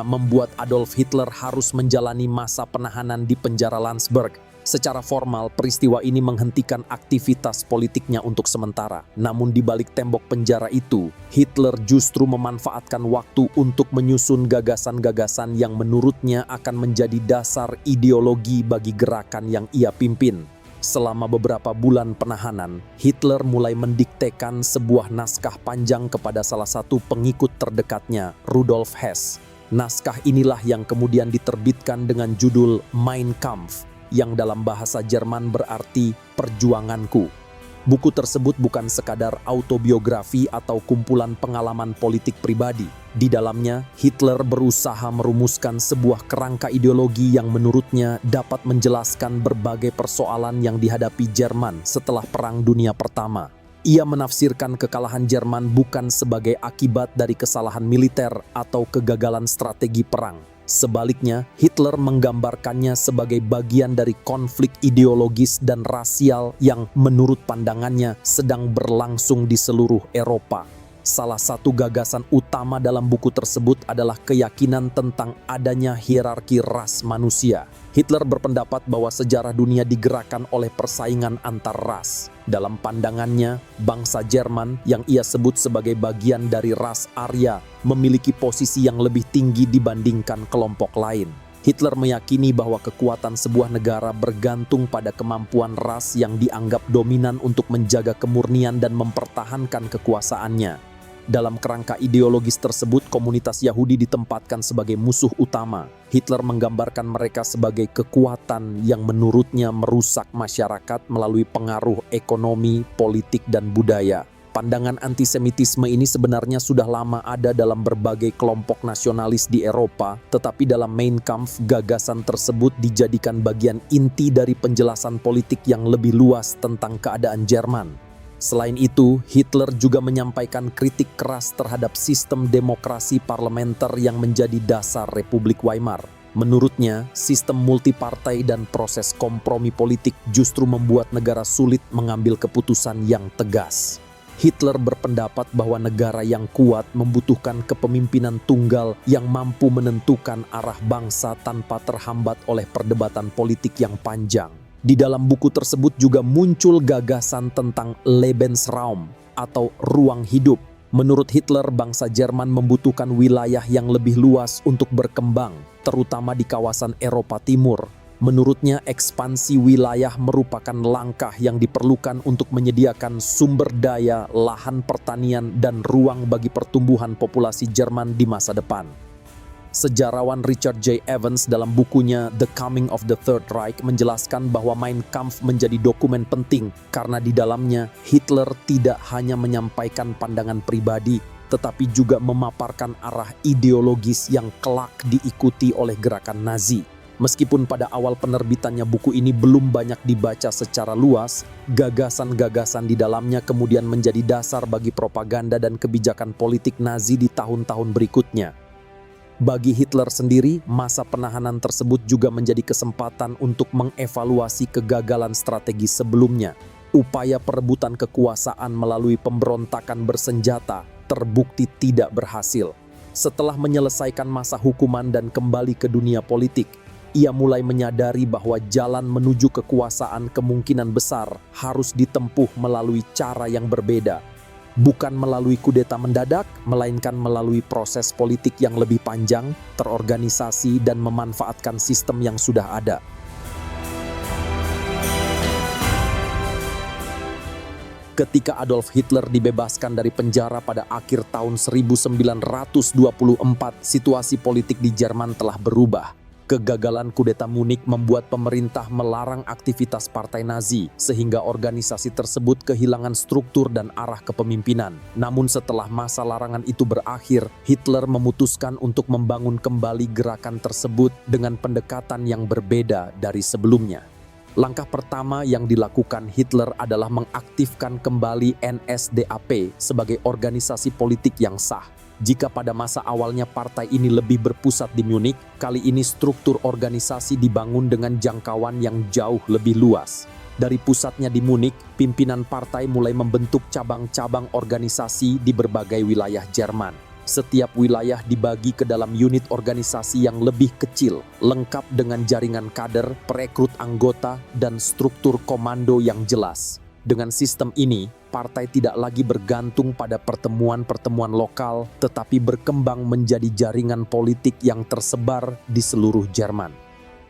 membuat Adolf Hitler harus menjalani masa penahanan di penjara Landsberg. Secara formal, peristiwa ini menghentikan aktivitas politiknya untuk sementara. Namun di balik tembok penjara itu, Hitler justru memanfaatkan waktu untuk menyusun gagasan-gagasan yang menurutnya akan menjadi dasar ideologi bagi gerakan yang ia pimpin. Selama beberapa bulan penahanan, Hitler mulai mendiktekan sebuah naskah panjang kepada salah satu pengikut terdekatnya, Rudolf Hess. Naskah inilah yang kemudian diterbitkan dengan judul Mein Kampf, yang dalam bahasa Jerman berarti perjuanganku. Buku tersebut bukan sekadar autobiografi atau kumpulan pengalaman politik pribadi. Di dalamnya, Hitler berusaha merumuskan sebuah kerangka ideologi yang menurutnya dapat menjelaskan berbagai persoalan yang dihadapi Jerman setelah Perang Dunia Pertama. Ia menafsirkan kekalahan Jerman bukan sebagai akibat dari kesalahan militer atau kegagalan strategi perang. Sebaliknya, Hitler menggambarkannya sebagai bagian dari konflik ideologis dan rasial yang menurut pandangannya sedang berlangsung di seluruh Eropa. Salah satu gagasan utama dalam buku tersebut adalah keyakinan tentang adanya hierarki ras manusia. Hitler berpendapat bahwa sejarah dunia digerakkan oleh persaingan antar ras. Dalam pandangannya, bangsa Jerman yang ia sebut sebagai bagian dari ras Arya memiliki posisi yang lebih tinggi dibandingkan kelompok lain. Hitler meyakini bahwa kekuatan sebuah negara bergantung pada kemampuan ras yang dianggap dominan untuk menjaga kemurnian dan mempertahankan kekuasaannya. Dalam kerangka ideologis tersebut, komunitas Yahudi ditempatkan sebagai musuh utama. Hitler menggambarkan mereka sebagai kekuatan yang menurutnya merusak masyarakat melalui pengaruh ekonomi, politik, dan budaya. Pandangan antisemitisme ini sebenarnya sudah lama ada dalam berbagai kelompok nasionalis di Eropa, tetapi dalam Mein Kampf, gagasan tersebut dijadikan bagian inti dari penjelasan politik yang lebih luas tentang keadaan Jerman. Selain itu, Hitler juga menyampaikan kritik keras terhadap sistem demokrasi parlementer yang menjadi dasar Republik Weimar. Menurutnya, sistem multipartai dan proses kompromi politik justru membuat negara sulit mengambil keputusan yang tegas. Hitler berpendapat bahwa negara yang kuat membutuhkan kepemimpinan tunggal yang mampu menentukan arah bangsa tanpa terhambat oleh perdebatan politik yang panjang. Di dalam buku tersebut juga muncul gagasan tentang Lebensraum atau ruang hidup. Menurut Hitler, bangsa Jerman membutuhkan wilayah yang lebih luas untuk berkembang, terutama di kawasan Eropa Timur. Menurutnya, ekspansi wilayah merupakan langkah yang diperlukan untuk menyediakan sumber daya, lahan pertanian, dan ruang bagi pertumbuhan populasi Jerman di masa depan. Sejarawan Richard J. Evans dalam bukunya The Coming of the Third Reich menjelaskan bahwa Mein Kampf menjadi dokumen penting karena di dalamnya Hitler tidak hanya menyampaikan pandangan pribadi, tetapi juga memaparkan arah ideologis yang kelak diikuti oleh gerakan Nazi. Meskipun pada awal penerbitannya buku ini belum banyak dibaca secara luas, gagasan-gagasan di dalamnya kemudian menjadi dasar bagi propaganda dan kebijakan politik Nazi di tahun-tahun berikutnya. Bagi Hitler sendiri, masa penahanan tersebut juga menjadi kesempatan untuk mengevaluasi kegagalan strategi sebelumnya. Upaya perebutan kekuasaan melalui pemberontakan bersenjata terbukti tidak berhasil. Setelah menyelesaikan masa hukuman dan kembali ke dunia politik, ia mulai menyadari bahwa jalan menuju kekuasaan kemungkinan besar harus ditempuh melalui cara yang berbeda. Bukan melalui kudeta mendadak, melainkan melalui proses politik yang lebih panjang, terorganisasi, dan memanfaatkan sistem yang sudah ada. Ketika Adolf Hitler dibebaskan dari penjara pada akhir tahun 1924, situasi politik di Jerman telah berubah. Kegagalan kudeta Munich membuat pemerintah melarang aktivitas partai Nazi, sehingga organisasi tersebut kehilangan struktur dan arah kepemimpinan. Namun setelah masa larangan itu berakhir, Hitler memutuskan untuk membangun kembali gerakan tersebut dengan pendekatan yang berbeda dari sebelumnya. Langkah pertama yang dilakukan Hitler adalah mengaktifkan kembali NSDAP sebagai organisasi politik yang sah. Jika pada masa awalnya partai ini lebih berpusat di Munich, kali ini struktur organisasi dibangun dengan jangkauan yang jauh lebih luas. Dari pusatnya di Munich, pimpinan partai mulai membentuk cabang-cabang organisasi di berbagai wilayah Jerman. Setiap wilayah dibagi ke dalam unit organisasi yang lebih kecil, lengkap dengan jaringan kader, perekrut anggota, dan struktur komando yang jelas. Dengan sistem ini, partai tidak lagi bergantung pada pertemuan-pertemuan lokal, tetapi berkembang menjadi jaringan politik yang tersebar di seluruh Jerman.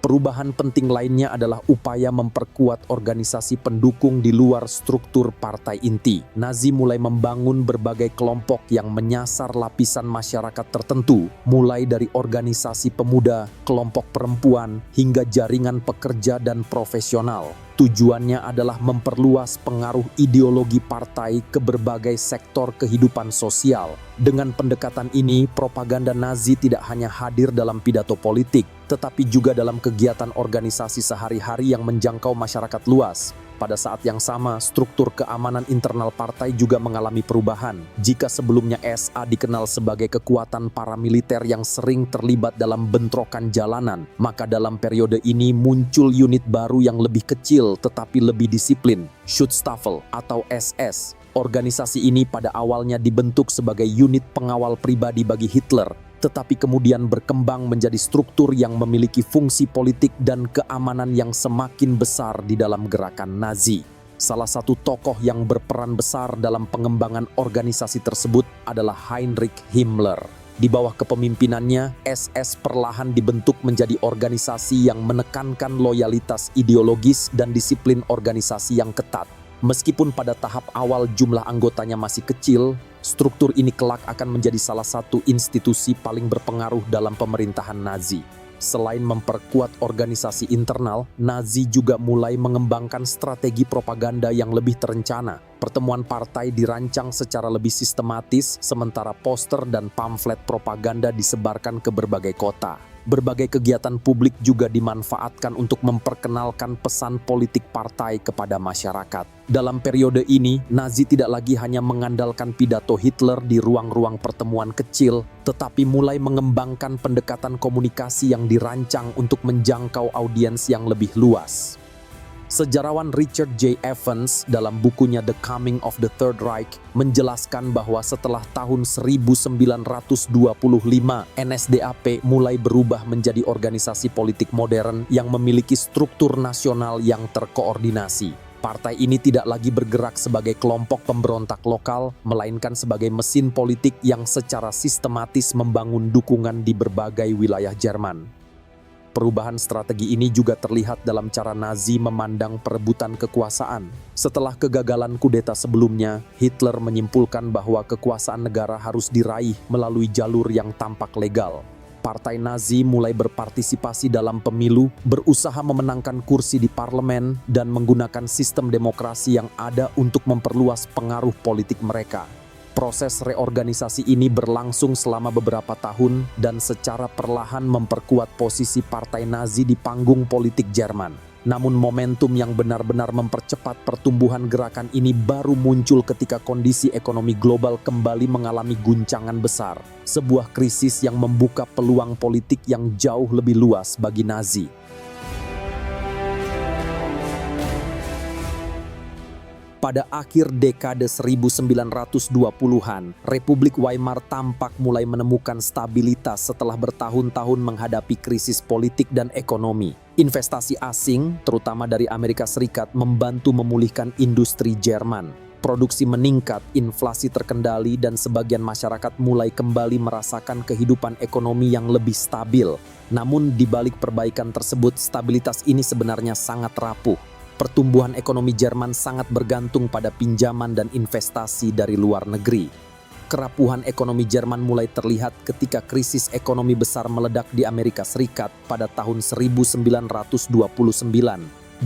Perubahan penting lainnya adalah upaya memperkuat organisasi pendukung di luar struktur partai inti. Nazi mulai membangun berbagai kelompok yang menyasar lapisan masyarakat tertentu, mulai dari organisasi pemuda, kelompok perempuan, hingga jaringan pekerja dan profesional. Tujuannya adalah memperluas pengaruh ideologi partai ke berbagai sektor kehidupan sosial. Dengan pendekatan ini, propaganda Nazi tidak hanya hadir dalam pidato politik, tetapi juga dalam kegiatan organisasi sehari-hari yang menjangkau masyarakat luas. Pada saat yang sama, struktur keamanan internal partai juga mengalami perubahan. Jika sebelumnya SA dikenal sebagai kekuatan paramiliter yang sering terlibat dalam bentrokan jalanan, maka dalam periode ini muncul unit baru yang lebih kecil tetapi lebih disiplin, Schutzstaffel atau SS. Organisasi ini pada awalnya dibentuk sebagai unit pengawal pribadi bagi Hitler, tetapi kemudian berkembang menjadi struktur yang memiliki fungsi politik dan keamanan yang semakin besar di dalam gerakan Nazi. Salah satu tokoh yang berperan besar dalam pengembangan organisasi tersebut adalah Heinrich Himmler. Di bawah kepemimpinannya, SS perlahan dibentuk menjadi organisasi yang menekankan loyalitas ideologis dan disiplin organisasi yang ketat. Meskipun pada tahap awal jumlah anggotanya masih kecil, struktur ini kelak akan menjadi salah satu institusi paling berpengaruh dalam pemerintahan Nazi. Selain memperkuat organisasi internal, Nazi juga mulai mengembangkan strategi propaganda yang lebih terencana. Pertemuan partai dirancang secara lebih sistematis, sementara poster dan pamflet propaganda disebarkan ke berbagai kota. Berbagai kegiatan publik juga dimanfaatkan untuk memperkenalkan pesan politik partai kepada masyarakat. Dalam periode ini, Nazi tidak lagi hanya mengandalkan pidato Hitler di ruang-ruang pertemuan kecil, tetapi mulai mengembangkan pendekatan komunikasi yang dirancang untuk menjangkau audiens yang lebih luas. Sejarawan Richard J. Evans dalam bukunya The Coming of the Third Reich menjelaskan bahwa setelah tahun 1925, NSDAP mulai berubah menjadi organisasi politik modern yang memiliki struktur nasional yang terkoordinasi. Partai ini tidak lagi bergerak sebagai kelompok pemberontak lokal, melainkan sebagai mesin politik yang secara sistematis membangun dukungan di berbagai wilayah Jerman. Perubahan strategi ini juga terlihat dalam cara Nazi memandang perebutan kekuasaan. Setelah kegagalan kudeta sebelumnya, Hitler menyimpulkan bahwa kekuasaan negara harus diraih melalui jalur yang tampak legal. Partai Nazi mulai berpartisipasi dalam pemilu, berusaha memenangkan kursi di parlemen, dan menggunakan sistem demokrasi yang ada untuk memperluas pengaruh politik mereka. Proses reorganisasi ini berlangsung selama beberapa tahun dan secara perlahan memperkuat posisi partai Nazi di panggung politik Jerman. Namun momentum yang benar-benar mempercepat pertumbuhan gerakan ini baru muncul ketika kondisi ekonomi global kembali mengalami guncangan besar. Sebuah krisis yang membuka peluang politik yang jauh lebih luas bagi Nazi. Pada akhir dekade 1920-an, Republik Weimar tampak mulai menemukan stabilitas setelah bertahun-tahun menghadapi krisis politik dan ekonomi. Investasi asing, terutama dari Amerika Serikat, membantu memulihkan industri Jerman. Produksi meningkat, inflasi terkendali, dan sebagian masyarakat mulai kembali merasakan kehidupan ekonomi yang lebih stabil. Namun di balik perbaikan tersebut, stabilitas ini sebenarnya sangat rapuh. Pertumbuhan ekonomi Jerman sangat bergantung pada pinjaman dan investasi dari luar negeri. Kerapuhan ekonomi Jerman mulai terlihat ketika krisis ekonomi besar meledak di Amerika Serikat pada tahun 1929.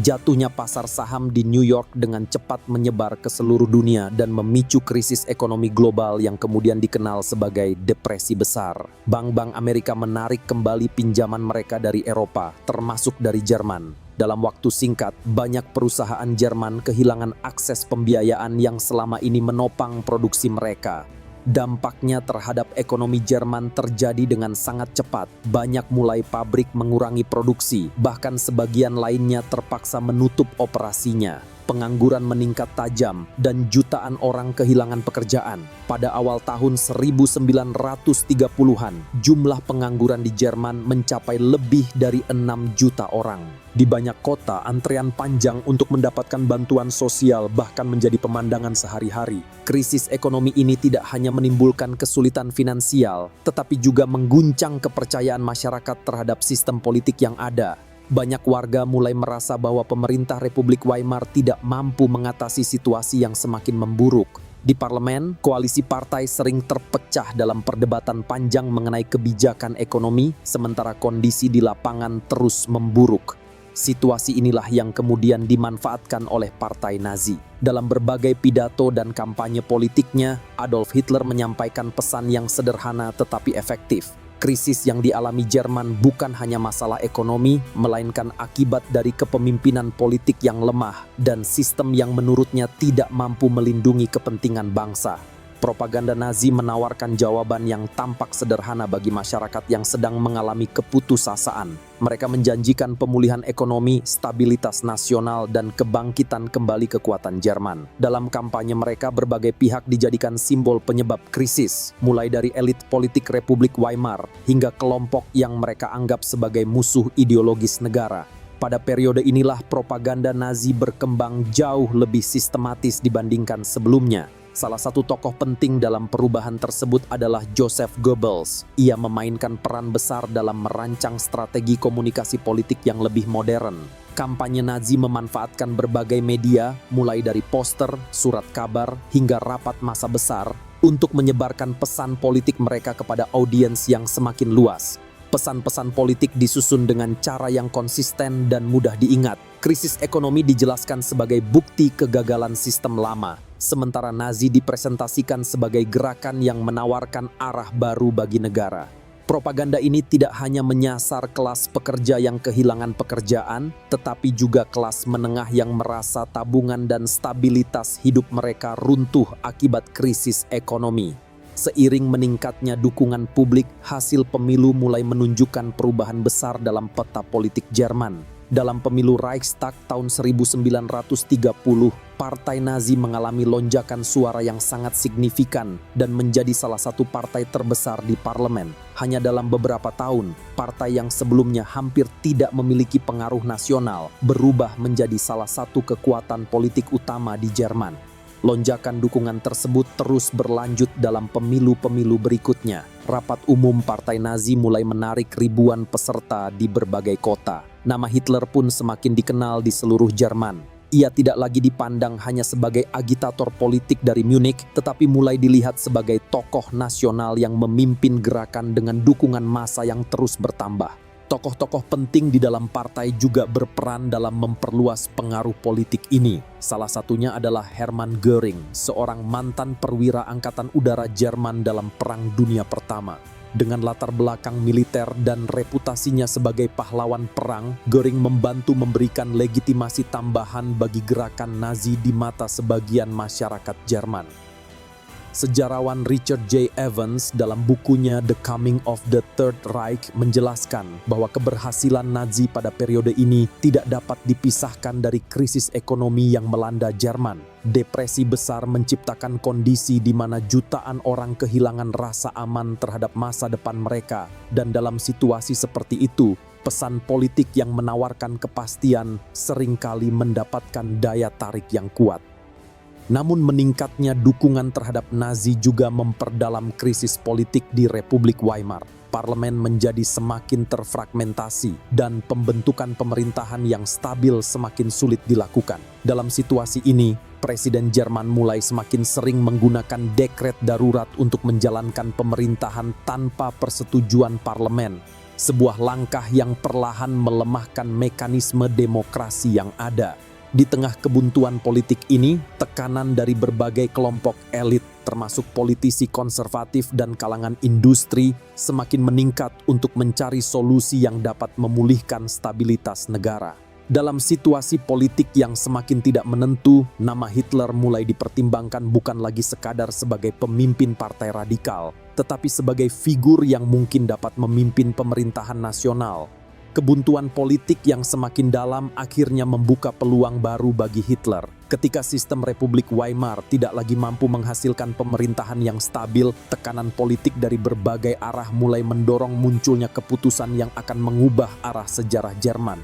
Jatuhnya pasar saham di New York dengan cepat menyebar ke seluruh dunia dan memicu krisis ekonomi global yang kemudian dikenal sebagai depresi besar. Bank-bank Amerika menarik kembali pinjaman mereka dari Eropa, termasuk dari Jerman. Dalam waktu singkat, banyak perusahaan Jerman kehilangan akses pembiayaan yang selama ini menopang produksi mereka. Dampaknya terhadap ekonomi Jerman terjadi dengan sangat cepat. Banyak mulai pabrik mengurangi produksi, bahkan sebagian lainnya terpaksa menutup operasinya. Pengangguran meningkat tajam dan jutaan orang kehilangan pekerjaan. Pada awal tahun 1930-an, jumlah pengangguran di Jerman mencapai lebih dari 6 juta orang. Di banyak kota, antrean panjang untuk mendapatkan bantuan sosial bahkan menjadi pemandangan sehari-hari. Krisis ekonomi ini tidak hanya menimbulkan kesulitan finansial, tetapi juga mengguncang kepercayaan masyarakat terhadap sistem politik yang ada. Banyak warga mulai merasa bahwa pemerintah Republik Weimar tidak mampu mengatasi situasi yang semakin memburuk. Di parlemen, koalisi partai sering terpecah dalam perdebatan panjang mengenai kebijakan ekonomi, sementara kondisi di lapangan terus memburuk. Situasi inilah yang kemudian dimanfaatkan oleh Partai Nazi. Dalam berbagai pidato dan kampanye politiknya, Adolf Hitler menyampaikan pesan yang sederhana tetapi efektif. Krisis yang dialami Jerman bukan hanya masalah ekonomi, melainkan akibat dari kepemimpinan politik yang lemah dan sistem yang menurutnya tidak mampu melindungi kepentingan bangsa. Propaganda Nazi menawarkan jawaban yang tampak sederhana bagi masyarakat yang sedang mengalami keputusasaan. Mereka menjanjikan pemulihan ekonomi, stabilitas nasional, dan kebangkitan kembali kekuatan Jerman. Dalam kampanye mereka, berbagai pihak dijadikan simbol penyebab krisis, mulai dari elit politik Republik Weimar hingga kelompok yang mereka anggap sebagai musuh ideologis negara. Pada periode inilah propaganda Nazi berkembang jauh lebih sistematis dibandingkan sebelumnya. Salah satu tokoh penting dalam perubahan tersebut adalah Joseph Goebbels. Ia memainkan peran besar dalam merancang strategi komunikasi politik yang lebih modern. Kampanye Nazi memanfaatkan berbagai media, mulai dari poster, surat kabar, hingga rapat massa besar, untuk menyebarkan pesan politik mereka kepada audiens yang semakin luas. Pesan-pesan politik disusun dengan cara yang konsisten dan mudah diingat. Krisis ekonomi dijelaskan sebagai bukti kegagalan sistem lama, sementara Nazi dipresentasikan sebagai gerakan yang menawarkan arah baru bagi negara. Propaganda ini tidak hanya menyasar kelas pekerja yang kehilangan pekerjaan, tetapi juga kelas menengah yang merasa tabungan dan stabilitas hidup mereka runtuh akibat krisis ekonomi. Seiring meningkatnya dukungan publik, hasil pemilu mulai menunjukkan perubahan besar dalam peta politik Jerman. Dalam pemilu Reichstag tahun 1930, Partai Nazi mengalami lonjakan suara yang sangat signifikan dan menjadi salah satu partai terbesar di parlemen. Hanya dalam beberapa tahun, partai yang sebelumnya hampir tidak memiliki pengaruh nasional berubah menjadi salah satu kekuatan politik utama di Jerman. Lonjakan dukungan tersebut terus berlanjut dalam pemilu-pemilu berikutnya. Rapat umum Partai Nazi mulai menarik ribuan peserta di berbagai kota. Nama Hitler pun semakin dikenal di seluruh Jerman. Ia tidak lagi dipandang hanya sebagai agitator politik dari Munich, tetapi mulai dilihat sebagai tokoh nasional yang memimpin gerakan dengan dukungan massa yang terus bertambah. Tokoh-tokoh penting di dalam partai juga berperan dalam memperluas pengaruh politik ini. Salah satunya adalah Hermann Göring, seorang mantan perwira Angkatan Udara Jerman dalam Perang Dunia Pertama. Dengan latar belakang militer dan reputasinya sebagai pahlawan perang, Göring membantu memberikan legitimasi tambahan bagi gerakan Nazi di mata sebagian masyarakat Jerman. Sejarawan Richard J. Evans dalam bukunya The Coming of the Third Reich menjelaskan bahwa keberhasilan Nazi pada periode ini tidak dapat dipisahkan dari krisis ekonomi yang melanda Jerman. Depresi besar menciptakan kondisi di mana jutaan orang kehilangan rasa aman terhadap masa depan mereka, dan dalam situasi seperti itu, pesan politik yang menawarkan kepastian seringkali mendapatkan daya tarik yang kuat. Namun meningkatnya dukungan terhadap Nazi juga memperdalam krisis politik di Republik Weimar. Parlemen menjadi semakin terfragmentasi dan pembentukan pemerintahan yang stabil semakin sulit dilakukan. Dalam situasi ini, Presiden Jerman mulai semakin sering menggunakan dekret darurat untuk menjalankan pemerintahan tanpa persetujuan parlemen. Sebuah langkah yang perlahan melemahkan mekanisme demokrasi yang ada. Di tengah kebuntuan politik ini, tekanan dari berbagai kelompok elit, termasuk politisi konservatif dan kalangan industri, semakin meningkat untuk mencari solusi yang dapat memulihkan stabilitas negara. Dalam situasi politik yang semakin tidak menentu, nama Hitler mulai dipertimbangkan bukan lagi sekadar sebagai pemimpin partai radikal, tetapi sebagai figur yang mungkin dapat memimpin pemerintahan nasional. Kebuntuan politik yang semakin dalam akhirnya membuka peluang baru bagi Hitler. Ketika sistem Republik Weimar tidak lagi mampu menghasilkan pemerintahan yang stabil, tekanan politik dari berbagai arah mulai mendorong munculnya keputusan yang akan mengubah arah sejarah Jerman.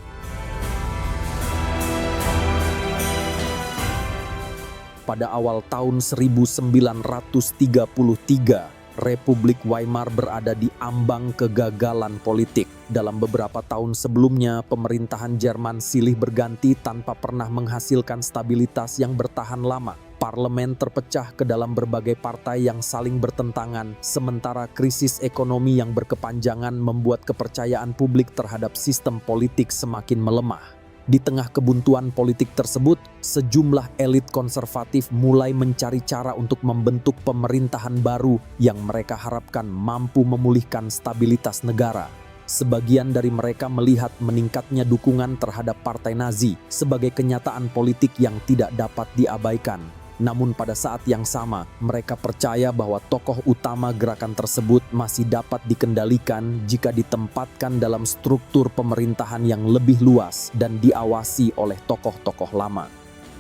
Pada awal tahun 1933, Republik Weimar berada di ambang kegagalan politik. Dalam beberapa tahun sebelumnya, pemerintahan Jerman silih berganti tanpa pernah menghasilkan stabilitas yang bertahan lama. Parlemen terpecah ke dalam berbagai partai yang saling bertentangan, sementara krisis ekonomi yang berkepanjangan membuat kepercayaan publik terhadap sistem politik semakin melemah. Di tengah kebuntuan politik tersebut, sejumlah elit konservatif mulai mencari cara untuk membentuk pemerintahan baru yang mereka harapkan mampu memulihkan stabilitas negara. Sebagian dari mereka melihat meningkatnya dukungan terhadap Partai Nazi sebagai kenyataan politik yang tidak dapat diabaikan. Namun pada saat yang sama, mereka percaya bahwa tokoh utama gerakan tersebut masih dapat dikendalikan jika ditempatkan dalam struktur pemerintahan yang lebih luas dan diawasi oleh tokoh-tokoh lama.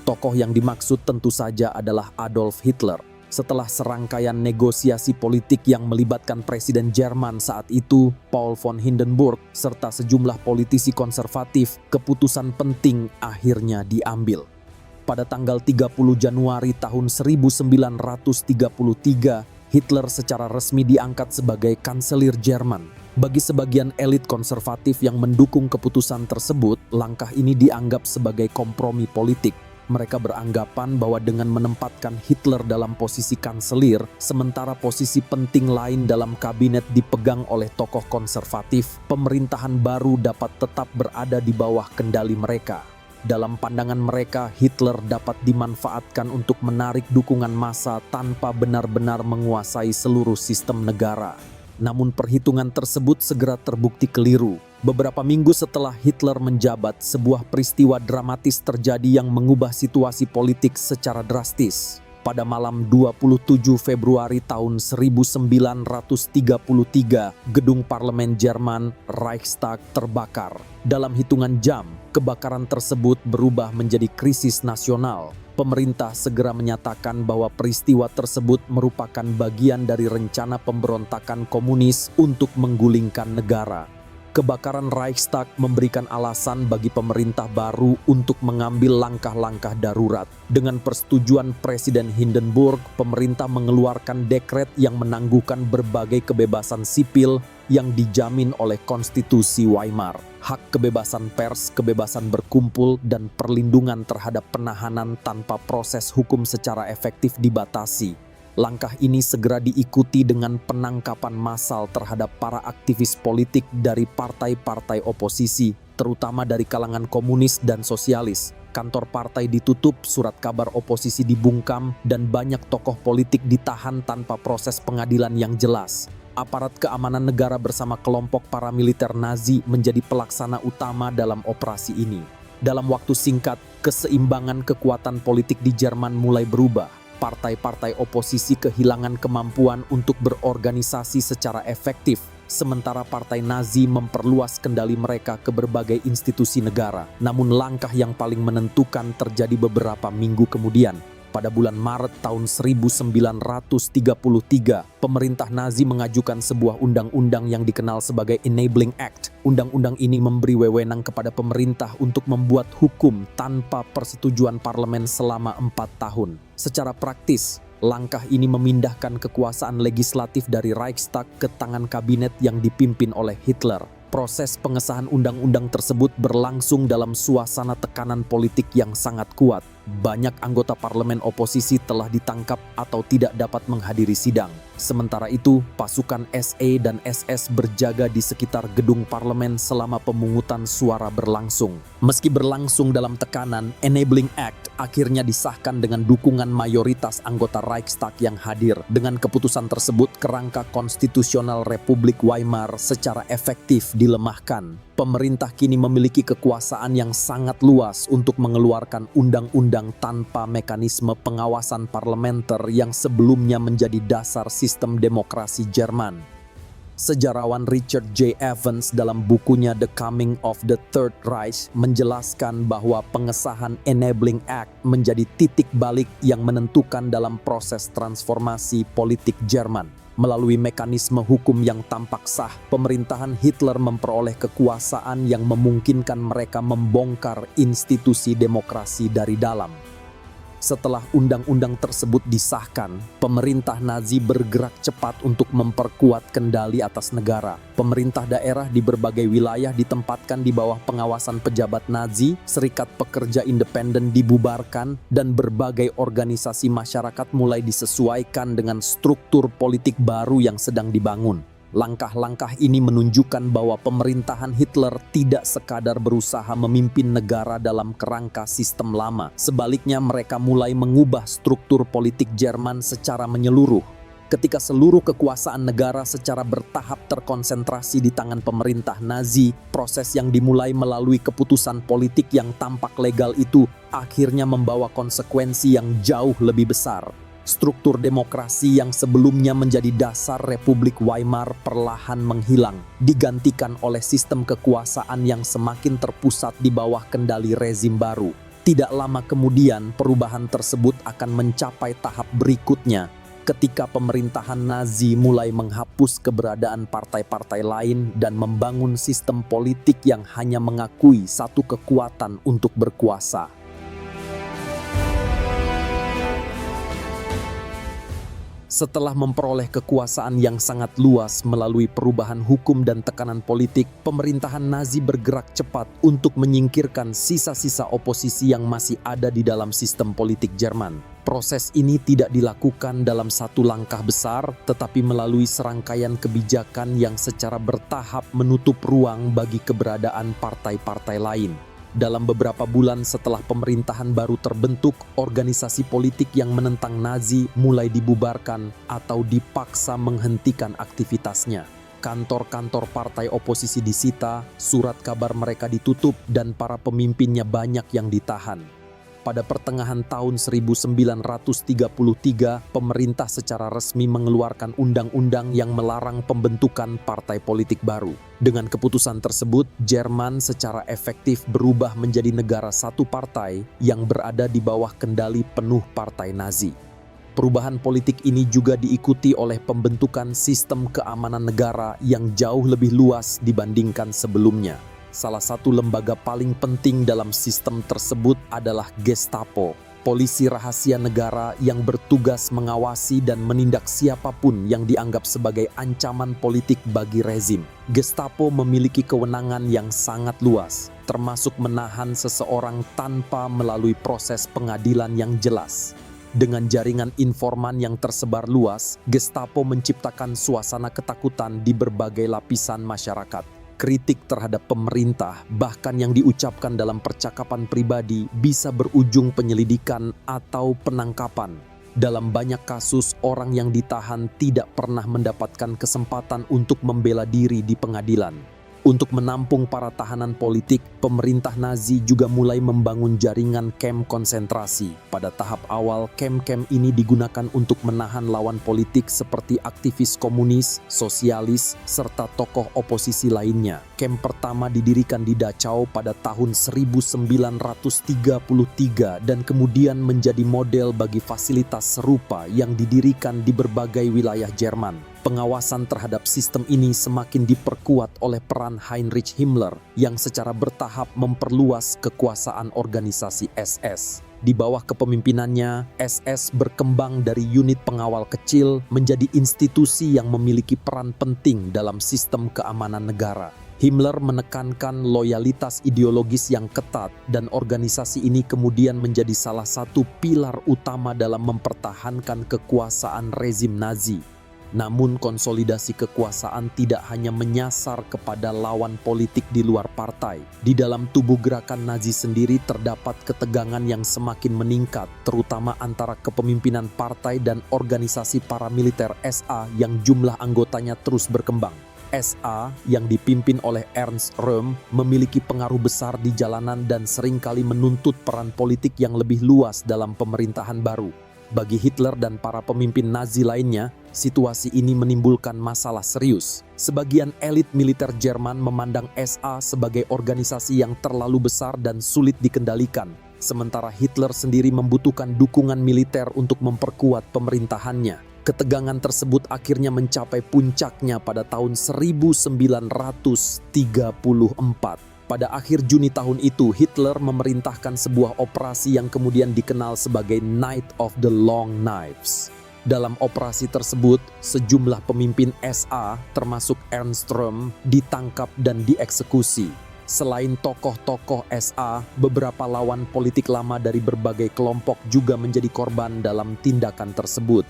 Tokoh yang dimaksud tentu saja adalah Adolf Hitler. Setelah serangkaian negosiasi politik yang melibatkan Presiden Jerman saat itu, Paul von Hindenburg, serta sejumlah politisi konservatif, keputusan penting akhirnya diambil. Pada tanggal 30 Januari tahun 1933, Hitler secara resmi diangkat sebagai kanselir Jerman. Bagi sebagian elit konservatif yang mendukung keputusan tersebut, langkah ini dianggap sebagai kompromi politik. Mereka beranggapan bahwa dengan menempatkan Hitler dalam posisi kanselir, sementara posisi penting lain dalam kabinet dipegang oleh tokoh konservatif, pemerintahan baru dapat tetap berada di bawah kendali mereka. Dalam pandangan mereka, Hitler dapat dimanfaatkan untuk menarik dukungan massa tanpa benar-benar menguasai seluruh sistem negara. Namun perhitungan tersebut segera terbukti keliru. Beberapa minggu setelah Hitler menjabat, sebuah peristiwa dramatis terjadi yang mengubah situasi politik secara drastis. Pada malam 27 Februari tahun 1933, gedung parlemen Jerman, Reichstag, terbakar. Dalam hitungan jam, kebakaran tersebut berubah menjadi krisis nasional. Pemerintah segera menyatakan bahwa peristiwa tersebut merupakan bagian dari rencana pemberontakan komunis untuk menggulingkan negara. Kebakaran Reichstag memberikan alasan bagi pemerintah baru untuk mengambil langkah-langkah darurat. Dengan persetujuan Presiden Hindenburg, pemerintah mengeluarkan dekret yang menangguhkan berbagai kebebasan sipil yang dijamin oleh Konstitusi Weimar. Hak kebebasan pers, kebebasan berkumpul, dan perlindungan terhadap penahanan tanpa proses hukum secara efektif dibatasi. Langkah ini segera diikuti dengan penangkapan massal terhadap para aktivis politik dari partai-partai oposisi, terutama dari kalangan komunis dan sosialis. Kantor partai ditutup, surat kabar oposisi dibungkam, dan banyak tokoh politik ditahan tanpa proses pengadilan yang jelas. Aparat keamanan negara bersama kelompok paramiliter Nazi menjadi pelaksana utama dalam operasi ini. Dalam waktu singkat, keseimbangan kekuatan politik di Jerman mulai berubah. Partai-partai oposisi kehilangan kemampuan untuk berorganisasi secara efektif, sementara Partai Nazi memperluas kendali mereka ke berbagai institusi negara. Namun langkah yang paling menentukan terjadi beberapa minggu kemudian. Pada bulan Maret tahun 1933, pemerintah Nazi mengajukan sebuah undang-undang yang dikenal sebagai Enabling Act. Undang-undang ini memberi wewenang kepada pemerintah untuk membuat hukum tanpa persetujuan parlemen selama 4 tahun. Secara praktis, langkah ini memindahkan kekuasaan legislatif dari Reichstag ke tangan kabinet yang dipimpin oleh Hitler. Proses pengesahan undang-undang tersebut berlangsung dalam suasana tekanan politik yang sangat kuat. Banyak anggota parlemen oposisi telah ditangkap atau tidak dapat menghadiri sidang. Sementara itu, pasukan SE dan SS berjaga di sekitar gedung parlemen selama pemungutan suara berlangsung. Meski berlangsung dalam tekanan, Enabling Act akhirnya disahkan dengan dukungan mayoritas anggota Reichstag yang hadir. Dengan keputusan tersebut, kerangka konstitusional Republik Weimar secara efektif dilemahkan. Pemerintah kini memiliki kekuasaan yang sangat luas untuk mengeluarkan undang-undang tanpa mekanisme pengawasan parlementer yang sebelumnya menjadi dasar sistem demokrasi Jerman. Sejarawan Richard J. Evans dalam bukunya The Coming of the Third Reich menjelaskan bahwa pengesahan Enabling Act menjadi titik balik yang menentukan dalam proses transformasi politik Jerman. Melalui mekanisme hukum yang tampak sah, pemerintahan Hitler memperoleh kekuasaan yang memungkinkan mereka membongkar institusi demokrasi dari dalam. Setelah undang-undang tersebut disahkan, pemerintah Nazi bergerak cepat untuk memperkuat kendali atas negara. Pemerintah daerah di berbagai wilayah ditempatkan di bawah pengawasan pejabat Nazi, serikat pekerja independen dibubarkan, dan berbagai organisasi masyarakat mulai disesuaikan dengan struktur politik baru yang sedang dibangun. Langkah-langkah ini menunjukkan bahwa pemerintahan Hitler tidak sekadar berusaha memimpin negara dalam kerangka sistem lama. Sebaliknya, mereka mulai mengubah struktur politik Jerman secara menyeluruh. Ketika seluruh kekuasaan negara secara bertahap terkonsentrasi di tangan pemerintah Nazi, proses yang dimulai melalui keputusan politik yang tampak legal itu akhirnya membawa konsekuensi yang jauh lebih besar. Struktur demokrasi yang sebelumnya menjadi dasar Republik Weimar perlahan menghilang, digantikan oleh sistem kekuasaan yang semakin terpusat di bawah kendali rezim baru. Tidak lama kemudian, perubahan tersebut akan mencapai tahap berikutnya, ketika pemerintahan Nazi mulai menghapus keberadaan partai-partai lain dan membangun sistem politik yang hanya mengakui satu kekuatan untuk berkuasa. Setelah memperoleh kekuasaan yang sangat luas melalui perubahan hukum dan tekanan politik, pemerintahan Nazi bergerak cepat untuk menyingkirkan sisa-sisa oposisi yang masih ada di dalam sistem politik Jerman. Proses ini tidak dilakukan dalam satu langkah besar, tetapi melalui serangkaian kebijakan yang secara bertahap menutup ruang bagi keberadaan partai-partai lain. Dalam beberapa bulan setelah pemerintahan baru terbentuk, organisasi politik yang menentang Nazi mulai dibubarkan atau dipaksa menghentikan aktivitasnya. Kantor-kantor partai oposisi disita, surat kabar mereka ditutup, dan para pemimpinnya banyak yang ditahan. Pada pertengahan tahun 1933, pemerintah secara resmi mengeluarkan undang-undang yang melarang pembentukan partai politik baru. Dengan keputusan tersebut, Jerman secara efektif berubah menjadi negara satu partai yang berada di bawah kendali penuh partai Nazi. Perubahan politik ini juga diikuti oleh pembentukan sistem keamanan negara yang jauh lebih luas dibandingkan sebelumnya. Salah satu lembaga paling penting dalam sistem tersebut adalah Gestapo, polisi rahasia negara yang bertugas mengawasi dan menindak siapapun yang dianggap sebagai ancaman politik bagi rezim. Gestapo memiliki kewenangan yang sangat luas, termasuk menahan seseorang tanpa melalui proses pengadilan yang jelas. Dengan jaringan informan yang tersebar luas, Gestapo menciptakan suasana ketakutan di berbagai lapisan masyarakat. Kritik terhadap pemerintah, bahkan yang diucapkan dalam percakapan pribadi, bisa berujung penyelidikan atau penangkapan. Dalam banyak kasus, orang yang ditahan tidak pernah mendapatkan kesempatan untuk membela diri di pengadilan. Untuk menampung para tahanan politik, pemerintah Nazi juga mulai membangun jaringan kamp konsentrasi. Pada tahap awal, kamp-kamp ini digunakan untuk menahan lawan politik seperti aktivis komunis, sosialis, serta tokoh oposisi lainnya. Kamp pertama didirikan di Dachau pada tahun 1933 dan kemudian menjadi model bagi fasilitas serupa yang didirikan di berbagai wilayah Jerman. Pengawasan terhadap sistem ini semakin diperkuat oleh peran Heinrich Himmler yang secara bertahap memperluas kekuasaan organisasi SS. Di bawah kepemimpinannya, SS berkembang dari unit pengawal kecil menjadi institusi yang memiliki peran penting dalam sistem keamanan negara. Himmler menekankan loyalitas ideologis yang ketat dan organisasi ini kemudian menjadi salah satu pilar utama dalam mempertahankan kekuasaan rezim Nazi. Namun konsolidasi kekuasaan tidak hanya menyasar kepada lawan politik di luar partai. Di dalam tubuh gerakan Nazi sendiri terdapat ketegangan yang semakin meningkat, terutama antara kepemimpinan partai dan organisasi paramiliter SA yang jumlah anggotanya terus berkembang. SA yang dipimpin oleh Ernst Röhm memiliki pengaruh besar di jalanan dan seringkali menuntut peran politik yang lebih luas dalam pemerintahan baru. Bagi Hitler dan para pemimpin Nazi lainnya, situasi ini menimbulkan masalah serius. Sebagian elit militer Jerman memandang SA sebagai organisasi yang terlalu besar dan sulit dikendalikan, sementara Hitler sendiri membutuhkan dukungan militer untuk memperkuat pemerintahannya. Ketegangan tersebut akhirnya mencapai puncaknya pada tahun 1934. Pada akhir Juni tahun itu, Hitler memerintahkan sebuah operasi yang kemudian dikenal sebagai Night of the Long Knives. Dalam operasi tersebut, sejumlah pemimpin SA termasuk Ernst Röhm ditangkap dan dieksekusi. Selain tokoh-tokoh SA, beberapa lawan politik lama dari berbagai kelompok juga menjadi korban dalam tindakan tersebut.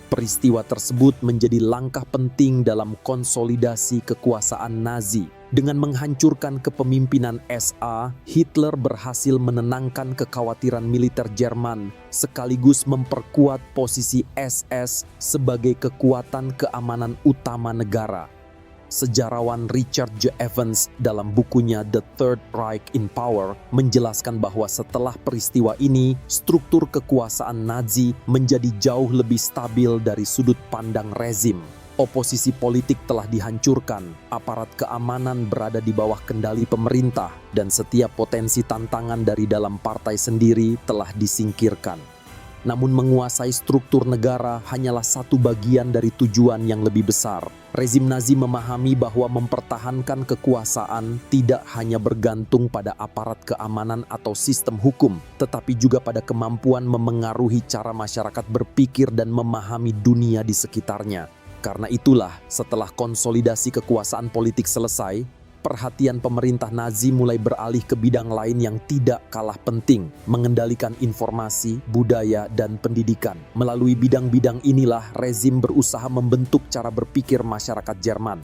Peristiwa tersebut menjadi langkah penting dalam konsolidasi kekuasaan Nazi. Dengan menghancurkan kepemimpinan SA, Hitler berhasil menenangkan kekhawatiran militer Jerman sekaligus memperkuat posisi SS sebagai kekuatan keamanan utama negara. Sejarawan Richard J. Evans dalam bukunya The Third Reich in Power menjelaskan bahwa setelah peristiwa ini, struktur kekuasaan Nazi menjadi jauh lebih stabil dari sudut pandang rezim. Oposisi politik telah dihancurkan, aparat keamanan berada di bawah kendali pemerintah, dan setiap potensi tantangan dari dalam partai sendiri telah disingkirkan. Namun menguasai struktur negara hanyalah satu bagian dari tujuan yang lebih besar. Rezim Nazi memahami bahwa mempertahankan kekuasaan tidak hanya bergantung pada aparat keamanan atau sistem hukum, tetapi juga pada kemampuan memengaruhi cara masyarakat berpikir dan memahami dunia di sekitarnya. Karena itulah, setelah konsolidasi kekuasaan politik selesai, perhatian pemerintah Nazi mulai beralih ke bidang lain yang tidak kalah penting, mengendalikan informasi, budaya, dan pendidikan. Melalui bidang-bidang inilah rezim berusaha membentuk cara berpikir masyarakat Jerman.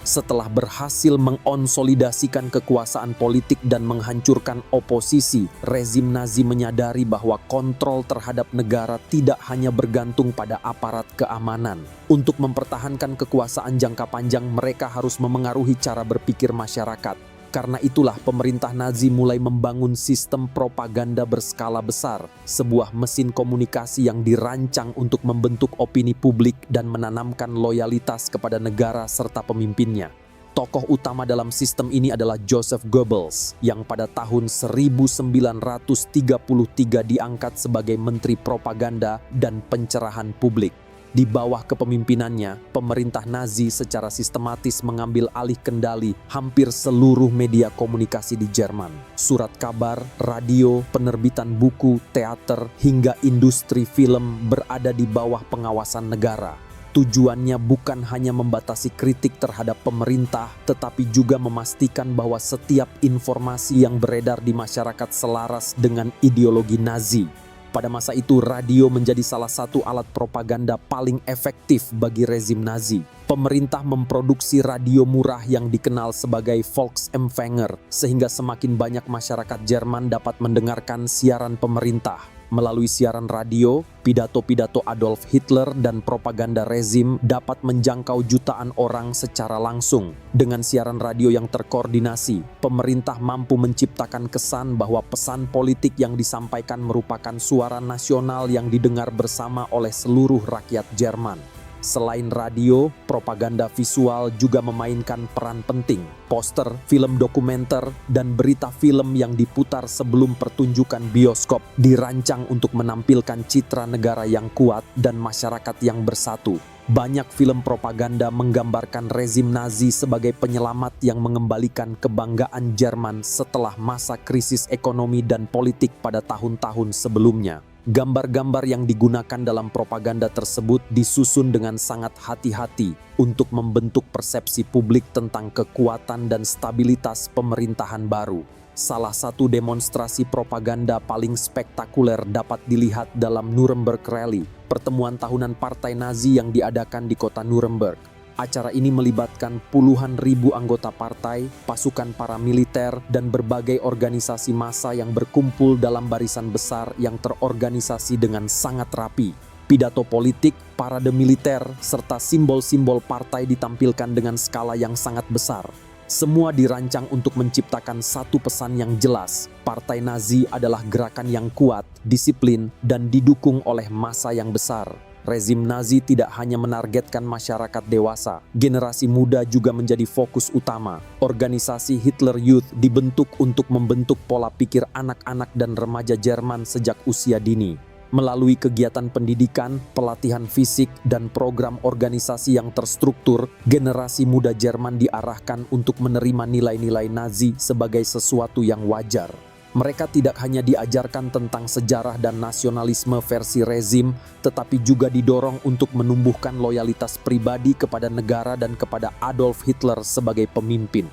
Setelah berhasil mengonsolidasikan kekuasaan politik dan menghancurkan oposisi, rezim Nazi menyadari bahwa kontrol terhadap negara tidak hanya bergantung pada aparat keamanan. Untuk mempertahankan kekuasaan jangka panjang, mereka harus memengaruhi cara berpikir masyarakat. Karena itulah pemerintah Nazi mulai membangun sistem propaganda berskala besar, sebuah mesin komunikasi yang dirancang untuk membentuk opini publik dan menanamkan loyalitas kepada negara serta pemimpinnya. Tokoh utama dalam sistem ini adalah Joseph Goebbels, yang pada tahun 1933 diangkat sebagai Menteri Propaganda dan Pencerahan Publik. Di bawah kepemimpinannya, pemerintah Nazi secara sistematis mengambil alih kendali hampir seluruh media komunikasi di Jerman. Surat kabar, radio, penerbitan buku, teater, hingga industri film berada di bawah pengawasan negara. Tujuannya bukan hanya membatasi kritik terhadap pemerintah, tetapi juga memastikan bahwa setiap informasi yang beredar di masyarakat selaras dengan ideologi Nazi. Pada masa itu, radio menjadi salah satu alat propaganda paling efektif bagi rezim Nazi. Pemerintah memproduksi radio murah yang dikenal sebagai Volksempfänger, sehingga semakin banyak masyarakat Jerman dapat mendengarkan siaran pemerintah. Melalui siaran radio, pidato-pidato Adolf Hitler dan propaganda rezim dapat menjangkau jutaan orang secara langsung. Dengan siaran radio yang terkoordinasi, pemerintah mampu menciptakan kesan bahwa pesan politik yang disampaikan merupakan suara nasional yang didengar bersama oleh seluruh rakyat Jerman. Selain radio, propaganda visual juga memainkan peran penting. Poster, film dokumenter, dan berita film yang diputar sebelum pertunjukan bioskop dirancang untuk menampilkan citra negara yang kuat dan masyarakat yang bersatu. Banyak film propaganda menggambarkan rezim Nazi sebagai penyelamat yang mengembalikan kebanggaan Jerman setelah masa krisis ekonomi dan politik pada tahun-tahun sebelumnya. Gambar-gambar yang digunakan dalam propaganda tersebut disusun dengan sangat hati-hati untuk membentuk persepsi publik tentang kekuatan dan stabilitas pemerintahan baru. Salah satu demonstrasi propaganda paling spektakuler dapat dilihat dalam Nuremberg Rally, pertemuan tahunan partai Nazi yang diadakan di kota Nuremberg. Acara ini melibatkan puluhan ribu anggota partai, pasukan paramiliter, dan berbagai organisasi massa yang berkumpul dalam barisan besar yang terorganisasi dengan sangat rapi. Pidato politik, parade militer, serta simbol-simbol partai ditampilkan dengan skala yang sangat besar. Semua dirancang untuk menciptakan satu pesan yang jelas. Partai Nazi adalah gerakan yang kuat, disiplin, dan didukung oleh massa yang besar. Rezim Nazi tidak hanya menargetkan masyarakat dewasa, generasi muda juga menjadi fokus utama. Organisasi Hitler Youth dibentuk untuk membentuk pola pikir anak-anak dan remaja Jerman sejak usia dini. Melalui kegiatan pendidikan, pelatihan fisik, dan program organisasi yang terstruktur, generasi muda Jerman diarahkan untuk menerima nilai-nilai Nazi sebagai sesuatu yang wajar. Mereka tidak hanya diajarkan tentang sejarah dan nasionalisme versi rezim, tetapi juga didorong untuk menumbuhkan loyalitas pribadi kepada negara dan kepada Adolf Hitler sebagai pemimpin.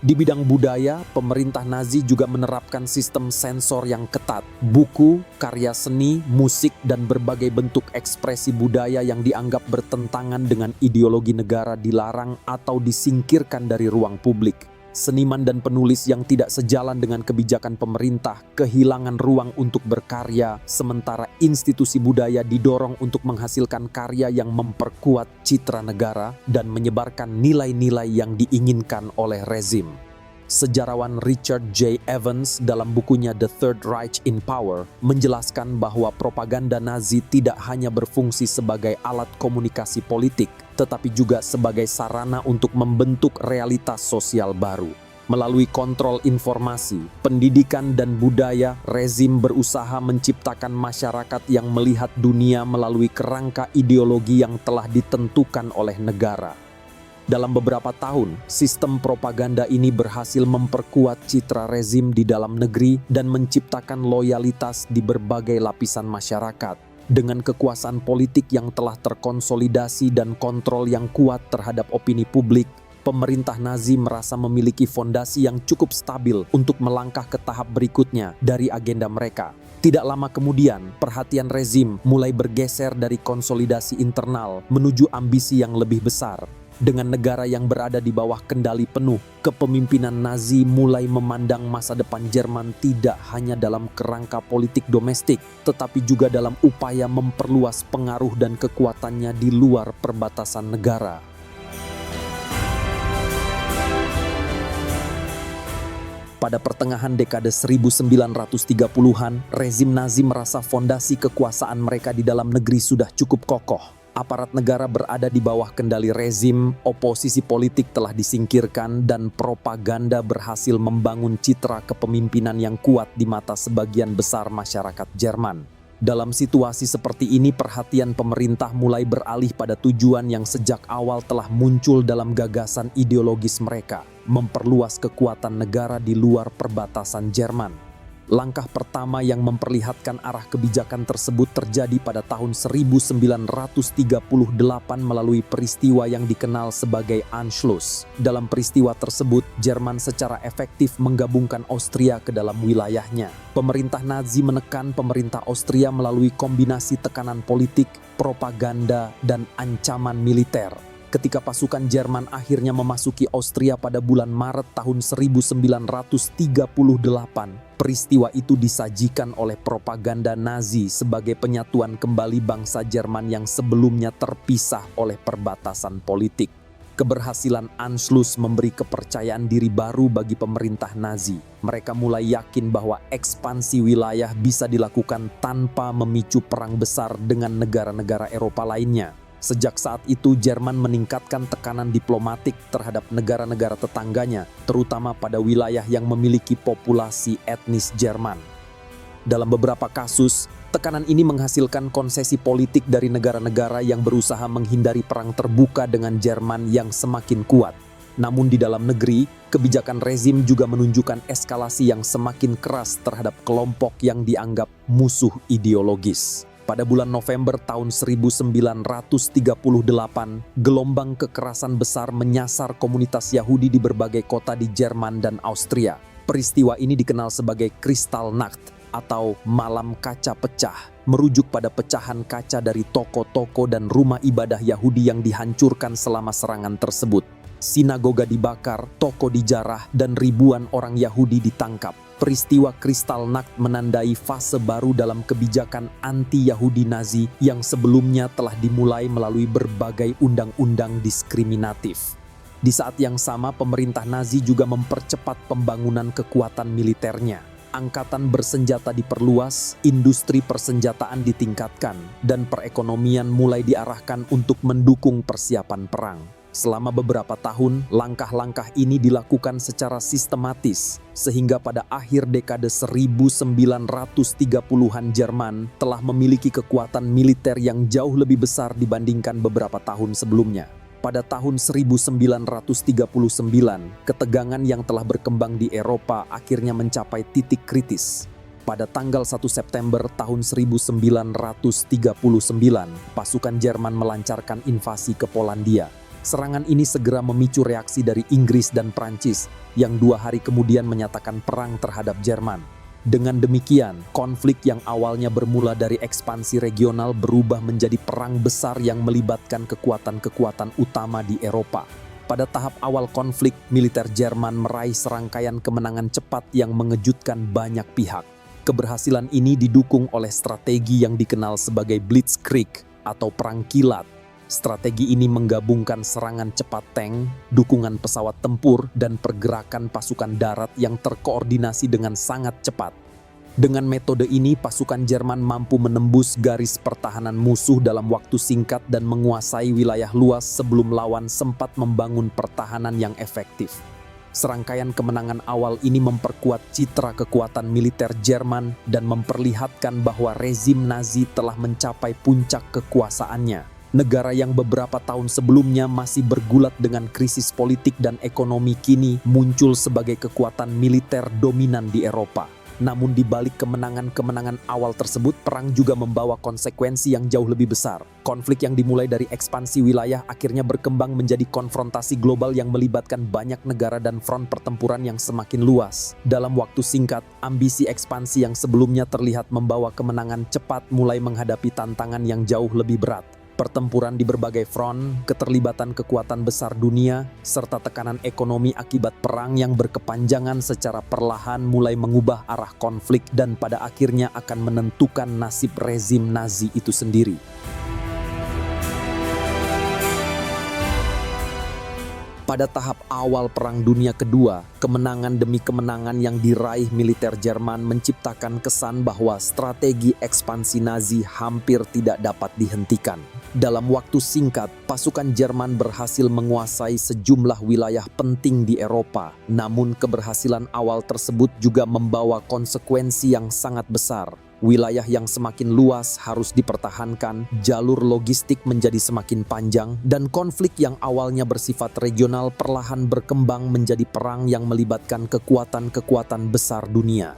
Di bidang budaya, pemerintah Nazi juga menerapkan sistem sensor yang ketat. Buku, karya seni, musik, dan berbagai bentuk ekspresi budaya yang dianggap bertentangan dengan ideologi negara dilarang atau disingkirkan dari ruang publik. Seniman dan penulis yang tidak sejalan dengan kebijakan pemerintah kehilangan ruang untuk berkarya, sementara institusi budaya didorong untuk menghasilkan karya yang memperkuat citra negara dan menyebarkan nilai-nilai yang diinginkan oleh rezim. Sejarawan Richard J. Evans dalam bukunya The Third Reich in Power menjelaskan bahwa propaganda Nazi tidak hanya berfungsi sebagai alat komunikasi politik, tetapi juga sebagai sarana untuk membentuk realitas sosial baru. Melalui kontrol informasi, pendidikan, dan budaya, rezim berusaha menciptakan masyarakat yang melihat dunia melalui kerangka ideologi yang telah ditentukan oleh negara. Dalam beberapa tahun, sistem propaganda ini berhasil memperkuat citra rezim di dalam negeri dan menciptakan loyalitas di berbagai lapisan masyarakat. Dengan kekuasaan politik yang telah terkonsolidasi dan kontrol yang kuat terhadap opini publik, pemerintah Nazi merasa memiliki fondasi yang cukup stabil untuk melangkah ke tahap berikutnya dari agenda mereka. Tidak lama kemudian, perhatian rezim mulai bergeser dari konsolidasi internal menuju ambisi yang lebih besar. Dengan negara yang berada di bawah kendali penuh, kepemimpinan Nazi mulai memandang masa depan Jerman tidak hanya dalam kerangka politik domestik, tetapi juga dalam upaya memperluas pengaruh dan kekuatannya di luar perbatasan negara. Pada pertengahan dekade 1930-an, rezim Nazi merasa fondasi kekuasaan mereka di dalam negeri sudah cukup kokoh. Aparat negara berada di bawah kendali rezim, oposisi politik telah disingkirkan, dan propaganda berhasil membangun citra kepemimpinan yang kuat di mata sebagian besar masyarakat Jerman. Dalam situasi seperti ini, perhatian pemerintah mulai beralih pada tujuan yang sejak awal telah muncul dalam gagasan ideologis mereka, memperluas kekuatan negara di luar perbatasan Jerman. Langkah pertama yang memperlihatkan arah kebijakan tersebut terjadi pada tahun 1938 melalui peristiwa yang dikenal sebagai Anschluss. Dalam peristiwa tersebut, Jerman secara efektif menggabungkan Austria ke dalam wilayahnya. Pemerintah Nazi menekan pemerintah Austria melalui kombinasi tekanan politik, propaganda, dan ancaman militer. Ketika pasukan Jerman akhirnya memasuki Austria pada bulan Maret tahun 1938, peristiwa itu disajikan oleh propaganda Nazi sebagai penyatuan kembali bangsa Jerman yang sebelumnya terpisah oleh perbatasan politik. Keberhasilan Anschluss memberi kepercayaan diri baru bagi pemerintah Nazi. Mereka mulai yakin bahwa ekspansi wilayah bisa dilakukan tanpa memicu perang besar dengan negara-negara Eropa lainnya. Sejak saat itu, Jerman meningkatkan tekanan diplomatik terhadap negara-negara tetangganya, terutama pada wilayah yang memiliki populasi etnis Jerman. Dalam beberapa kasus, tekanan ini menghasilkan konsesi politik dari negara-negara yang berusaha menghindari perang terbuka dengan Jerman yang semakin kuat. Namun di dalam negeri, kebijakan rezim juga menunjukkan eskalasi yang semakin keras terhadap kelompok yang dianggap musuh ideologis. Pada bulan November tahun 1938, gelombang kekerasan besar menyasar komunitas Yahudi di berbagai kota di Jerman dan Austria. Peristiwa ini dikenal sebagai Kristallnacht atau Malam Kaca Pecah, merujuk pada pecahan kaca dari toko-toko dan rumah ibadah Yahudi yang dihancurkan selama serangan tersebut. Sinagoga dibakar, toko dijarah, dan ribuan orang Yahudi ditangkap. Peristiwa Kristallnacht menandai fase baru dalam kebijakan anti-Yahudi Nazi yang sebelumnya telah dimulai melalui berbagai undang-undang diskriminatif. Di saat yang sama, pemerintah Nazi juga mempercepat pembangunan kekuatan militernya. Angkatan bersenjata diperluas, industri persenjataan ditingkatkan, dan perekonomian mulai diarahkan untuk mendukung persiapan perang. Selama beberapa tahun, langkah-langkah ini dilakukan secara sistematis, sehingga pada akhir dekade 1930-an Jerman telah memiliki kekuatan militer yang jauh lebih besar dibandingkan beberapa tahun sebelumnya. Pada tahun 1939, ketegangan yang telah berkembang di Eropa akhirnya mencapai titik kritis. Pada tanggal 1 September tahun 1939, pasukan Jerman melancarkan invasi ke Polandia. Serangan ini segera memicu reaksi dari Inggris dan Prancis yang 2 hari kemudian menyatakan perang terhadap Jerman. Dengan demikian, konflik yang awalnya bermula dari ekspansi regional berubah menjadi perang besar yang melibatkan kekuatan-kekuatan utama di Eropa. Pada tahap awal konflik, militer Jerman meraih serangkaian kemenangan cepat yang mengejutkan banyak pihak. Keberhasilan ini didukung oleh strategi yang dikenal sebagai Blitzkrieg atau perang kilat. Strategi ini menggabungkan serangan cepat tank, dukungan pesawat tempur, dan pergerakan pasukan darat yang terkoordinasi dengan sangat cepat. Dengan metode ini, pasukan Jerman mampu menembus garis pertahanan musuh dalam waktu singkat dan menguasai wilayah luas sebelum lawan sempat membangun pertahanan yang efektif. Serangkaian kemenangan awal ini memperkuat citra kekuatan militer Jerman dan memperlihatkan bahwa rezim Nazi telah mencapai puncak kekuasaannya. Negara yang beberapa tahun sebelumnya masih bergulat dengan krisis politik dan ekonomi kini muncul sebagai kekuatan militer dominan di Eropa. Namun di balik kemenangan-kemenangan awal tersebut, perang juga membawa konsekuensi yang jauh lebih besar. Konflik yang dimulai dari ekspansi wilayah akhirnya berkembang menjadi konfrontasi global yang melibatkan banyak negara dan front pertempuran yang semakin luas. Dalam waktu singkat, ambisi ekspansi yang sebelumnya terlihat membawa kemenangan cepat mulai menghadapi tantangan yang jauh lebih berat. Pertempuran di berbagai front, keterlibatan kekuatan besar dunia, serta tekanan ekonomi akibat perang yang berkepanjangan secara perlahan mulai mengubah arah konflik dan pada akhirnya akan menentukan nasib rezim Nazi itu sendiri. Pada tahap awal Perang Dunia Kedua, kemenangan demi kemenangan yang diraih militer Jerman menciptakan kesan bahwa strategi ekspansi Nazi hampir tidak dapat dihentikan. Dalam waktu singkat, pasukan Jerman berhasil menguasai sejumlah wilayah penting di Eropa. Namun keberhasilan awal tersebut juga membawa konsekuensi yang sangat besar. Wilayah yang semakin luas harus dipertahankan, jalur logistik menjadi semakin panjang, dan konflik yang awalnya bersifat regional perlahan berkembang menjadi perang yang melibatkan kekuatan-kekuatan besar dunia.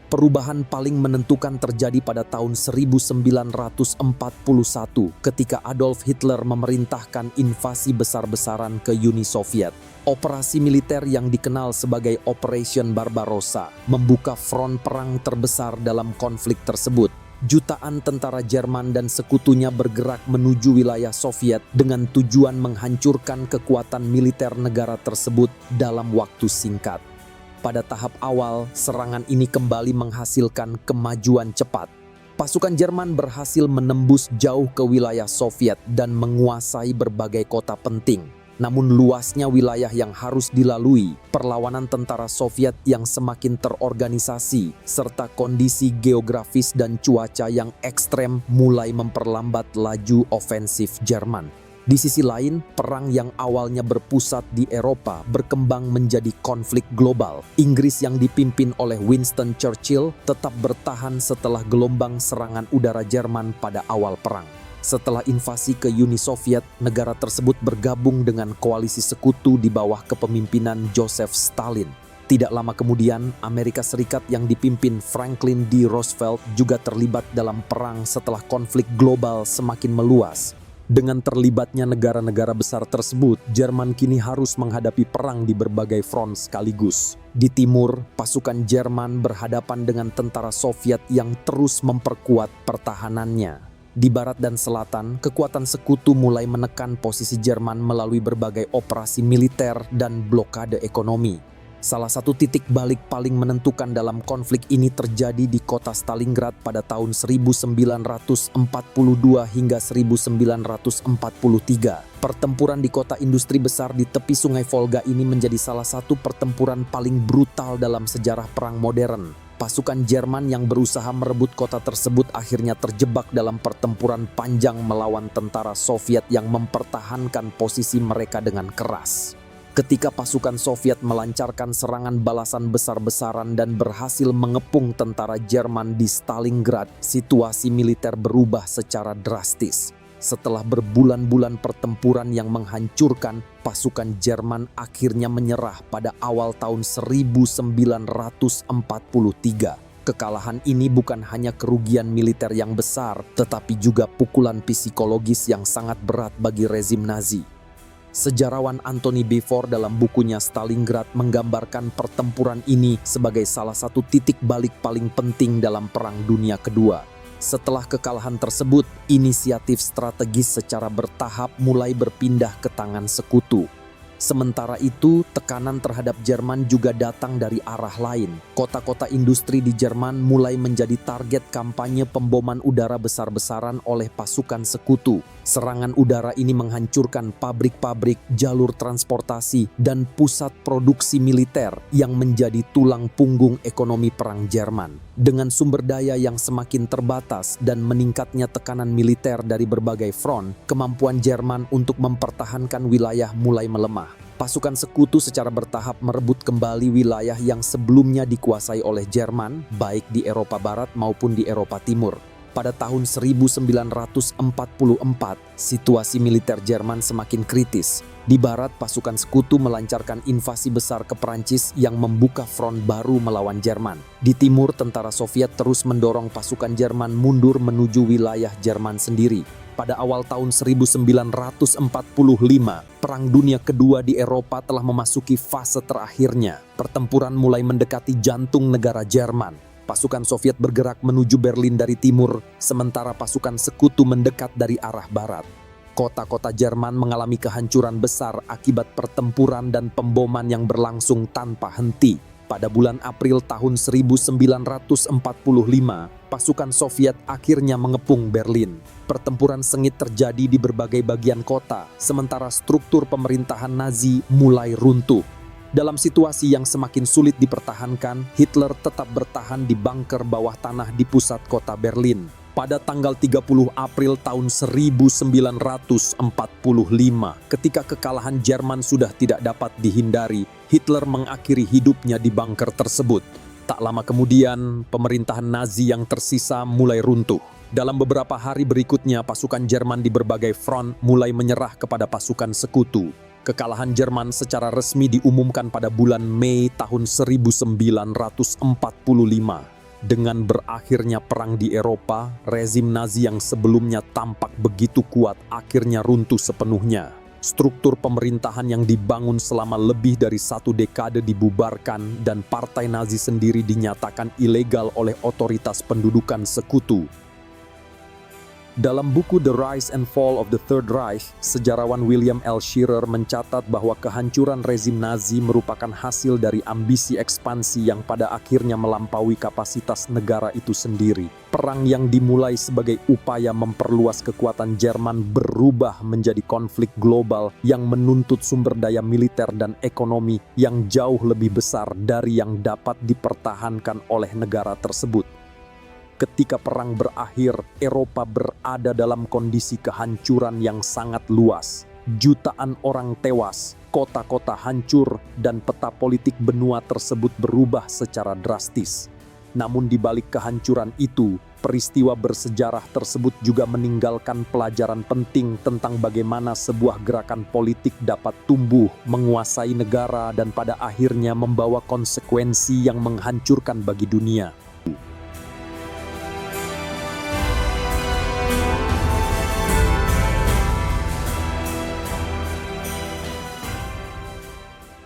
Perubahan paling menentukan terjadi pada tahun 1941 ketika Adolf Hitler memerintahkan invasi besar-besaran ke Uni Soviet. Operasi militer yang dikenal sebagai Operation Barbarossa membuka front perang terbesar dalam konflik tersebut. Jutaan tentara Jerman dan sekutunya bergerak menuju wilayah Soviet dengan tujuan menghancurkan kekuatan militer negara tersebut dalam waktu singkat. Pada tahap awal, serangan ini kembali menghasilkan kemajuan cepat. Pasukan Jerman berhasil menembus jauh ke wilayah Soviet dan menguasai berbagai kota penting. Namun luasnya wilayah yang harus dilalui, perlawanan tentara Soviet yang semakin terorganisasi, serta kondisi geografis dan cuaca yang ekstrem mulai memperlambat laju ofensif Jerman. Di sisi lain, perang yang awalnya berpusat di Eropa berkembang menjadi konflik global. Inggris yang dipimpin oleh Winston Churchill tetap bertahan setelah gelombang serangan udara Jerman pada awal perang. Setelah invasi ke Uni Soviet, negara tersebut bergabung dengan koalisi sekutu di bawah kepemimpinan Joseph Stalin. Tidak lama kemudian, Amerika Serikat yang dipimpin Franklin D. Roosevelt juga terlibat dalam perang setelah konflik global semakin meluas. Dengan terlibatnya negara-negara besar tersebut, Jerman kini harus menghadapi perang di berbagai front sekaligus. Di timur, pasukan Jerman berhadapan dengan tentara Soviet yang terus memperkuat pertahanannya. Di barat dan selatan, kekuatan sekutu mulai menekan posisi Jerman melalui berbagai operasi militer dan blokade ekonomi. Salah satu titik balik paling menentukan dalam konflik ini terjadi di kota Stalingrad pada tahun 1942 hingga 1943. Pertempuran di kota industri besar di tepi sungai Volga ini menjadi salah satu pertempuran paling brutal dalam sejarah perang modern. Pasukan Jerman yang berusaha merebut kota tersebut akhirnya terjebak dalam pertempuran panjang melawan tentara Soviet yang mempertahankan posisi mereka dengan keras. Ketika pasukan Soviet melancarkan serangan balasan besar-besaran dan berhasil mengepung tentara Jerman di Stalingrad, situasi militer berubah secara drastis. Setelah berbulan-bulan pertempuran yang menghancurkan, pasukan Jerman akhirnya menyerah pada awal tahun 1943. Kekalahan ini bukan hanya kerugian militer yang besar, tetapi juga pukulan psikologis yang sangat berat bagi rezim Nazi. Sejarawan Anthony Beevor dalam bukunya Stalingrad menggambarkan pertempuran ini sebagai salah satu titik balik paling penting dalam Perang Dunia Kedua. Setelah kekalahan tersebut, inisiatif strategis secara bertahap mulai berpindah ke tangan sekutu. Sementara itu, tekanan terhadap Jerman juga datang dari arah lain. Kota-kota industri di Jerman mulai menjadi target kampanye pemboman udara besar-besaran oleh pasukan sekutu. Serangan udara ini menghancurkan pabrik-pabrik, jalur transportasi, dan pusat produksi militer yang menjadi tulang punggung ekonomi perang Jerman. Dengan sumber daya yang semakin terbatas dan meningkatnya tekanan militer dari berbagai front, kemampuan Jerman untuk mempertahankan wilayah mulai melemah. Pasukan sekutu secara bertahap merebut kembali wilayah yang sebelumnya dikuasai oleh Jerman, baik di Eropa Barat maupun di Eropa Timur. Pada tahun 1944, situasi militer Jerman semakin kritis. Di barat, pasukan sekutu melancarkan invasi besar ke Prancis yang membuka front baru melawan Jerman. Di timur, tentara Soviet terus mendorong pasukan Jerman mundur menuju wilayah Jerman sendiri. Pada awal tahun 1945, Perang Dunia Kedua di Eropa telah memasuki fase terakhirnya. Pertempuran mulai mendekati jantung negara Jerman. Pasukan Soviet bergerak menuju Berlin dari timur, sementara pasukan sekutu mendekat dari arah barat. Kota-kota Jerman mengalami kehancuran besar akibat pertempuran dan pemboman yang berlangsung tanpa henti. Pada bulan April tahun 1945, pasukan Soviet akhirnya mengepung Berlin. Pertempuran sengit terjadi di berbagai bagian kota, sementara struktur pemerintahan Nazi mulai runtuh. Dalam situasi yang semakin sulit dipertahankan, Hitler tetap bertahan di bunker bawah tanah di pusat kota Berlin. Pada tanggal 30 April tahun 1945, ketika kekalahan Jerman sudah tidak dapat dihindari, Hitler mengakhiri hidupnya di bunker tersebut. Tak lama kemudian, pemerintahan Nazi yang tersisa mulai runtuh. Dalam beberapa hari berikutnya, pasukan Jerman di berbagai front mulai menyerah kepada pasukan sekutu. Kekalahan Jerman secara resmi diumumkan pada bulan Mei tahun 1945. Dengan berakhirnya perang di Eropa, rezim Nazi yang sebelumnya tampak begitu kuat akhirnya runtuh sepenuhnya. Struktur pemerintahan yang dibangun selama lebih dari 1 dekade dibubarkan dan partai Nazi sendiri dinyatakan ilegal oleh otoritas pendudukan sekutu. Dalam buku The Rise and Fall of the Third Reich, sejarawan William L. Shirer mencatat bahwa kehancuran rezim Nazi merupakan hasil dari ambisi ekspansi yang pada akhirnya melampaui kapasitas negara itu sendiri. Perang yang dimulai sebagai upaya memperluas kekuatan Jerman berubah menjadi konflik global yang menuntut sumber daya militer dan ekonomi yang jauh lebih besar dari yang dapat dipertahankan oleh negara tersebut. Ketika perang berakhir, Eropa berada dalam kondisi kehancuran yang sangat luas. Jutaan orang tewas, kota-kota hancur, dan peta politik benua tersebut berubah secara drastis. Namun di balik kehancuran itu, peristiwa bersejarah tersebut juga meninggalkan pelajaran penting tentang bagaimana sebuah gerakan politik dapat tumbuh, menguasai negara, dan pada akhirnya membawa konsekuensi yang menghancurkan bagi dunia.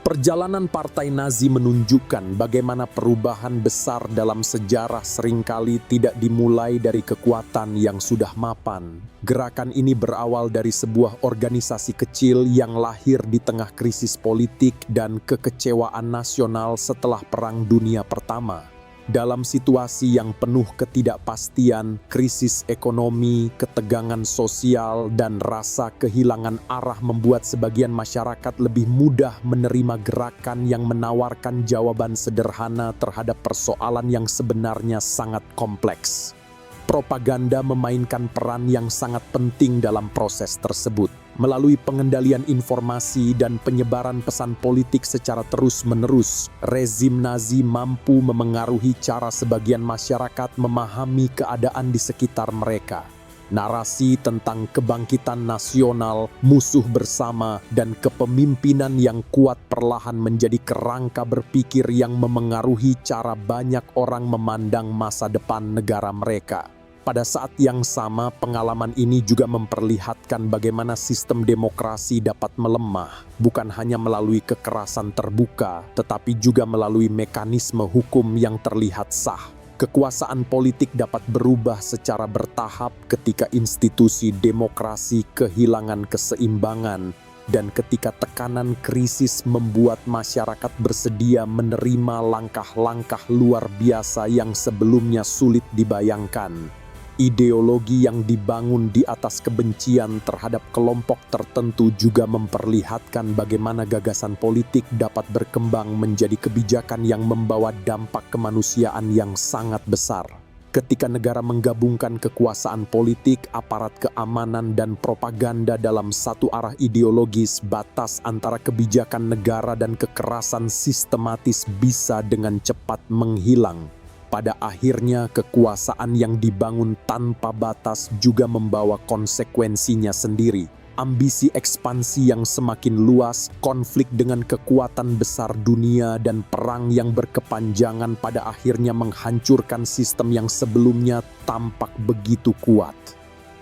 Perjalanan partai Nazi menunjukkan bagaimana perubahan besar dalam sejarah seringkali tidak dimulai dari kekuatan yang sudah mapan. Gerakan ini berawal dari sebuah organisasi kecil yang lahir di tengah krisis politik dan kekecewaan nasional setelah Perang Dunia Pertama. Dalam situasi yang penuh ketidakpastian, krisis ekonomi, ketegangan sosial, dan rasa kehilangan arah membuat sebagian masyarakat lebih mudah menerima gerakan yang menawarkan jawaban sederhana terhadap persoalan yang sebenarnya sangat kompleks. Propaganda memainkan peran yang sangat penting dalam proses tersebut. Melalui pengendalian informasi dan penyebaran pesan politik secara terus-menerus, rezim Nazi mampu memengaruhi cara sebagian masyarakat memahami keadaan di sekitar mereka. Narasi tentang kebangkitan nasional, musuh bersama, dan kepemimpinan yang kuat perlahan menjadi kerangka berpikir yang memengaruhi cara banyak orang memandang masa depan negara mereka. Pada saat yang sama, pengalaman ini juga memperlihatkan bagaimana sistem demokrasi dapat melemah, bukan hanya melalui kekerasan terbuka, tetapi juga melalui mekanisme hukum yang terlihat sah. Kekuasaan politik dapat berubah secara bertahap ketika institusi demokrasi kehilangan keseimbangan dan ketika tekanan krisis membuat masyarakat bersedia menerima langkah-langkah luar biasa yang sebelumnya sulit dibayangkan. Ideologi yang dibangun di atas kebencian terhadap kelompok tertentu juga memperlihatkan bagaimana gagasan politik dapat berkembang menjadi kebijakan yang membawa dampak kemanusiaan yang sangat besar. Ketika negara menggabungkan kekuasaan politik, aparat keamanan, dan propaganda dalam satu arah ideologis, batas antara kebijakan negara dan kekerasan sistematis bisa dengan cepat menghilang. Pada akhirnya, kekuasaan yang dibangun tanpa batas juga membawa konsekuensinya sendiri. Ambisi ekspansi yang semakin luas, konflik dengan kekuatan besar dunia, dan perang yang berkepanjangan pada akhirnya menghancurkan sistem yang sebelumnya tampak begitu kuat.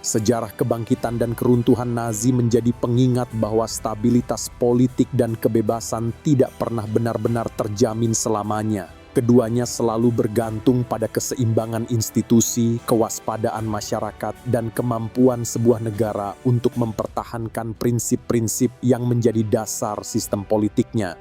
Sejarah kebangkitan dan keruntuhan Nazi menjadi pengingat bahwa stabilitas politik dan kebebasan tidak pernah benar-benar terjamin selamanya. Keduanya selalu bergantung pada keseimbangan institusi, kewaspadaan masyarakat, dan kemampuan sebuah negara untuk mempertahankan prinsip-prinsip yang menjadi dasar sistem politiknya.